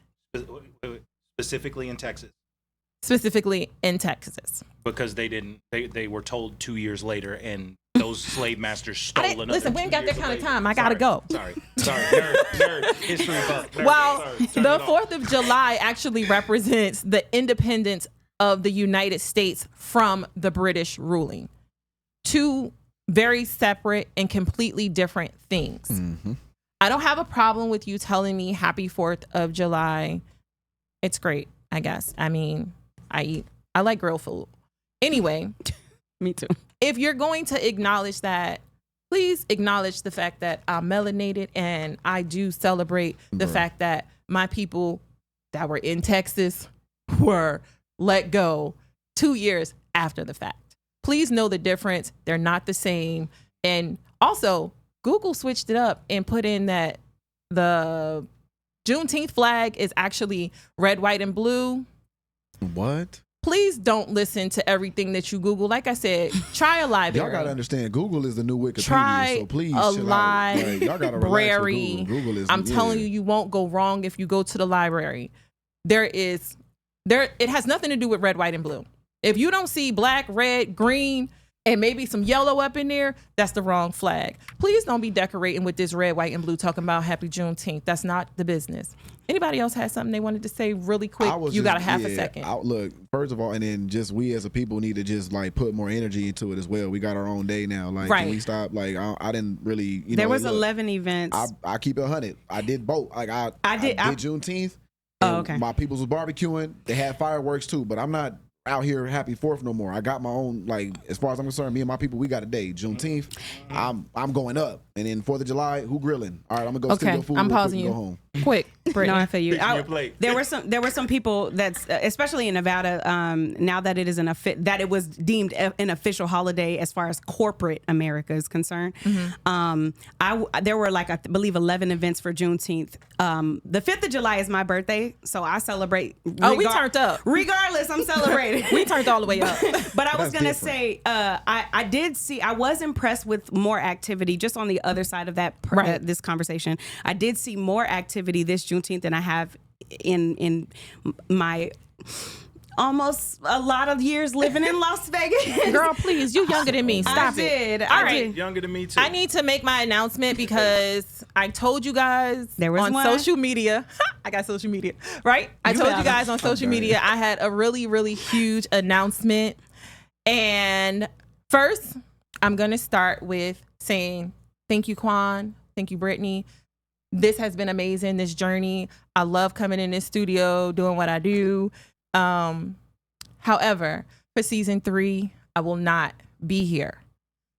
Specifically in Texas. Specifically in Texas. Because they were told 2 years later and those slave masters stole another. Listen, we ain't got that kind of time. I gotta go. Sorry. Nerd. History buff. Well, the 4th of July actually represents the independence of the United States from the British ruling. Two very separate and completely different things. I don't have a problem with you telling me happy 4th of July. It's great, I guess. I mean, I like grilled food. Anyway. Me too. If you're going to acknowledge that, please acknowledge the fact that I'm melanated and I do celebrate the fact that my people that were in Texas were let go 2 years after the fact. Please know the difference. They're not the same. And also, Google switched it up and put in that the Juneteenth flag is actually red, white, and blue. What? Please don't listen to everything that you Google. Like I said, try a library. Y'all gotta understand, Google is the new Wikipedia. Try so please, a chill out. Like, y'all gotta relax with Google. Google is. I'm telling you, you won't go wrong if you go to the library. It has nothing to do with red, white, and blue. If you don't see black, red, green, and maybe some yellow up in there, that's the wrong flag. Please don't be decorating with this red, white, and blue talking about Happy Juneteenth. That's not the business. Anybody else had something they wanted to say really quick? You got a half a second. Look, first of all, and then just we as a people need to just like put more energy into it as well. We got our own day now. Like, can we stop? Like, I didn't really, there was 11 events. I keep it 100. I did both. Like, I did Juneteenth. Oh, okay. My peoples was barbecuing. They had fireworks too, but I'm not out here happy 4th no more. I got my own, like, as far as I'm concerned, me and my people, we got a day. Juneteenth, I'm going up. And then 4th of July, who grilling? All right, I'm gonna go steal your food. I'm pausing and you. Go home. Quick. No, I feel you. There were some people that's especially in Nevada. Now that it is that it was deemed an official holiday as far as corporate America is concerned. There were I believe 11 events for Juneteenth. The 5th of July is my birthday, so I celebrate. We turned up. Regardless, I'm celebrating. We turned all the way up. But I was gonna say, I was impressed with more activity just on the other side of that this conversation. I did see more activity this Juneteenth than I have in my almost a lot of years living in Las Vegas. Girl, please, you younger than me. Stop I did. All I right. did. Younger than me too. I need to make my announcement because I told you guys There was on one. social media. I got social media, right? I You told got you it. guys on social media I had a really, really huge announcement. And first, I'm going to start with saying thank you, Quan. Thank you, Brittany. This has been amazing, this journey. I love coming in this studio, doing what I do. However, for season 3, I will not be here.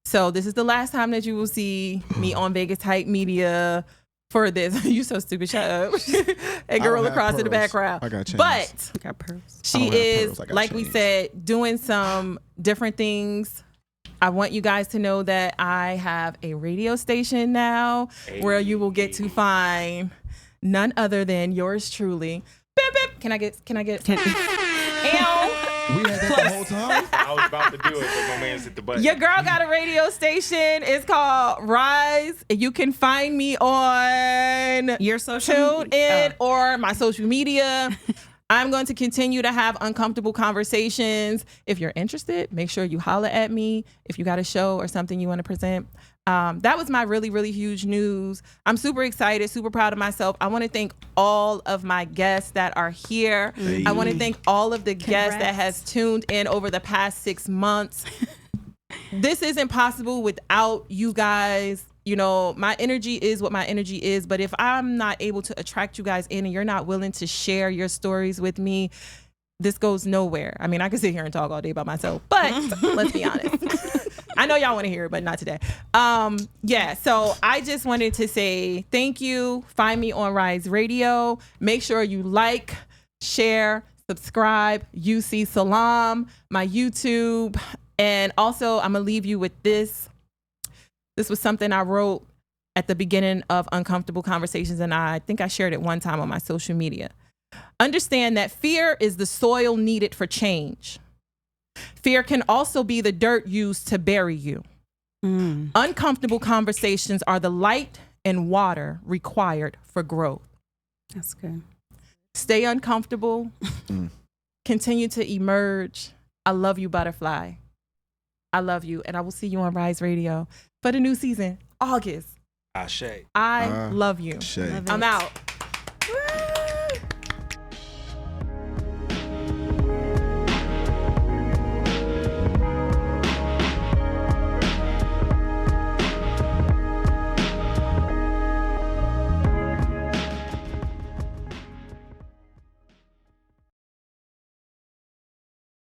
So this is the last time that you will see me on Vegas Hype Media for this. You so stupid, shut up. And Gorilla Cross in the background. I got chains. But I got pearls. I she don't have is, pearls, I got like we chains. said, doing some different things. I want you guys to know that I have a radio station now where you will get to find none other than yours truly. Bip, bip. Can I get We had that the whole time. I was about to do it, but my man's hit the button. Your girl got a radio station. It's called Rise. You can find me on Your social TuneIn or my social media. I'm going to continue to have uncomfortable conversations. If you're interested, make sure you holler at me if you got a show or something you want to present. That was my really, really huge news. I'm super excited, super proud of myself. I want to thank all of my guests that are here. Hey. I want to thank all of the guests that has tuned in over the past 6 months. This isn't possible without you guys. You know, my energy is what my energy is, but if I'm not able to attract you guys in and you're not willing to share your stories with me, this goes nowhere. I mean, I could sit here and talk all day by myself, but let's be honest. I know y'all want to hear it, but not today. Yeah, so I just wanted to say thank you. Find me on Rise Radio. Make sure you like, share, subscribe. UC Salaam, my YouTube. And also, I'm going to leave you with this. This was something I wrote at the beginning of Uncomfortable Conversations, and I think I shared it one time on my social media. Understand that fear is the soil needed for change. Fear can also be the dirt used to bury you. Uncomfortable conversations are the light and water required for growth. That's good. Stay uncomfortable. Continue to emerge. I love you, Butterfly. I love you. And I will see you on Rise Radio for the new season, August. Ashe. I love you. Shay. I'm out.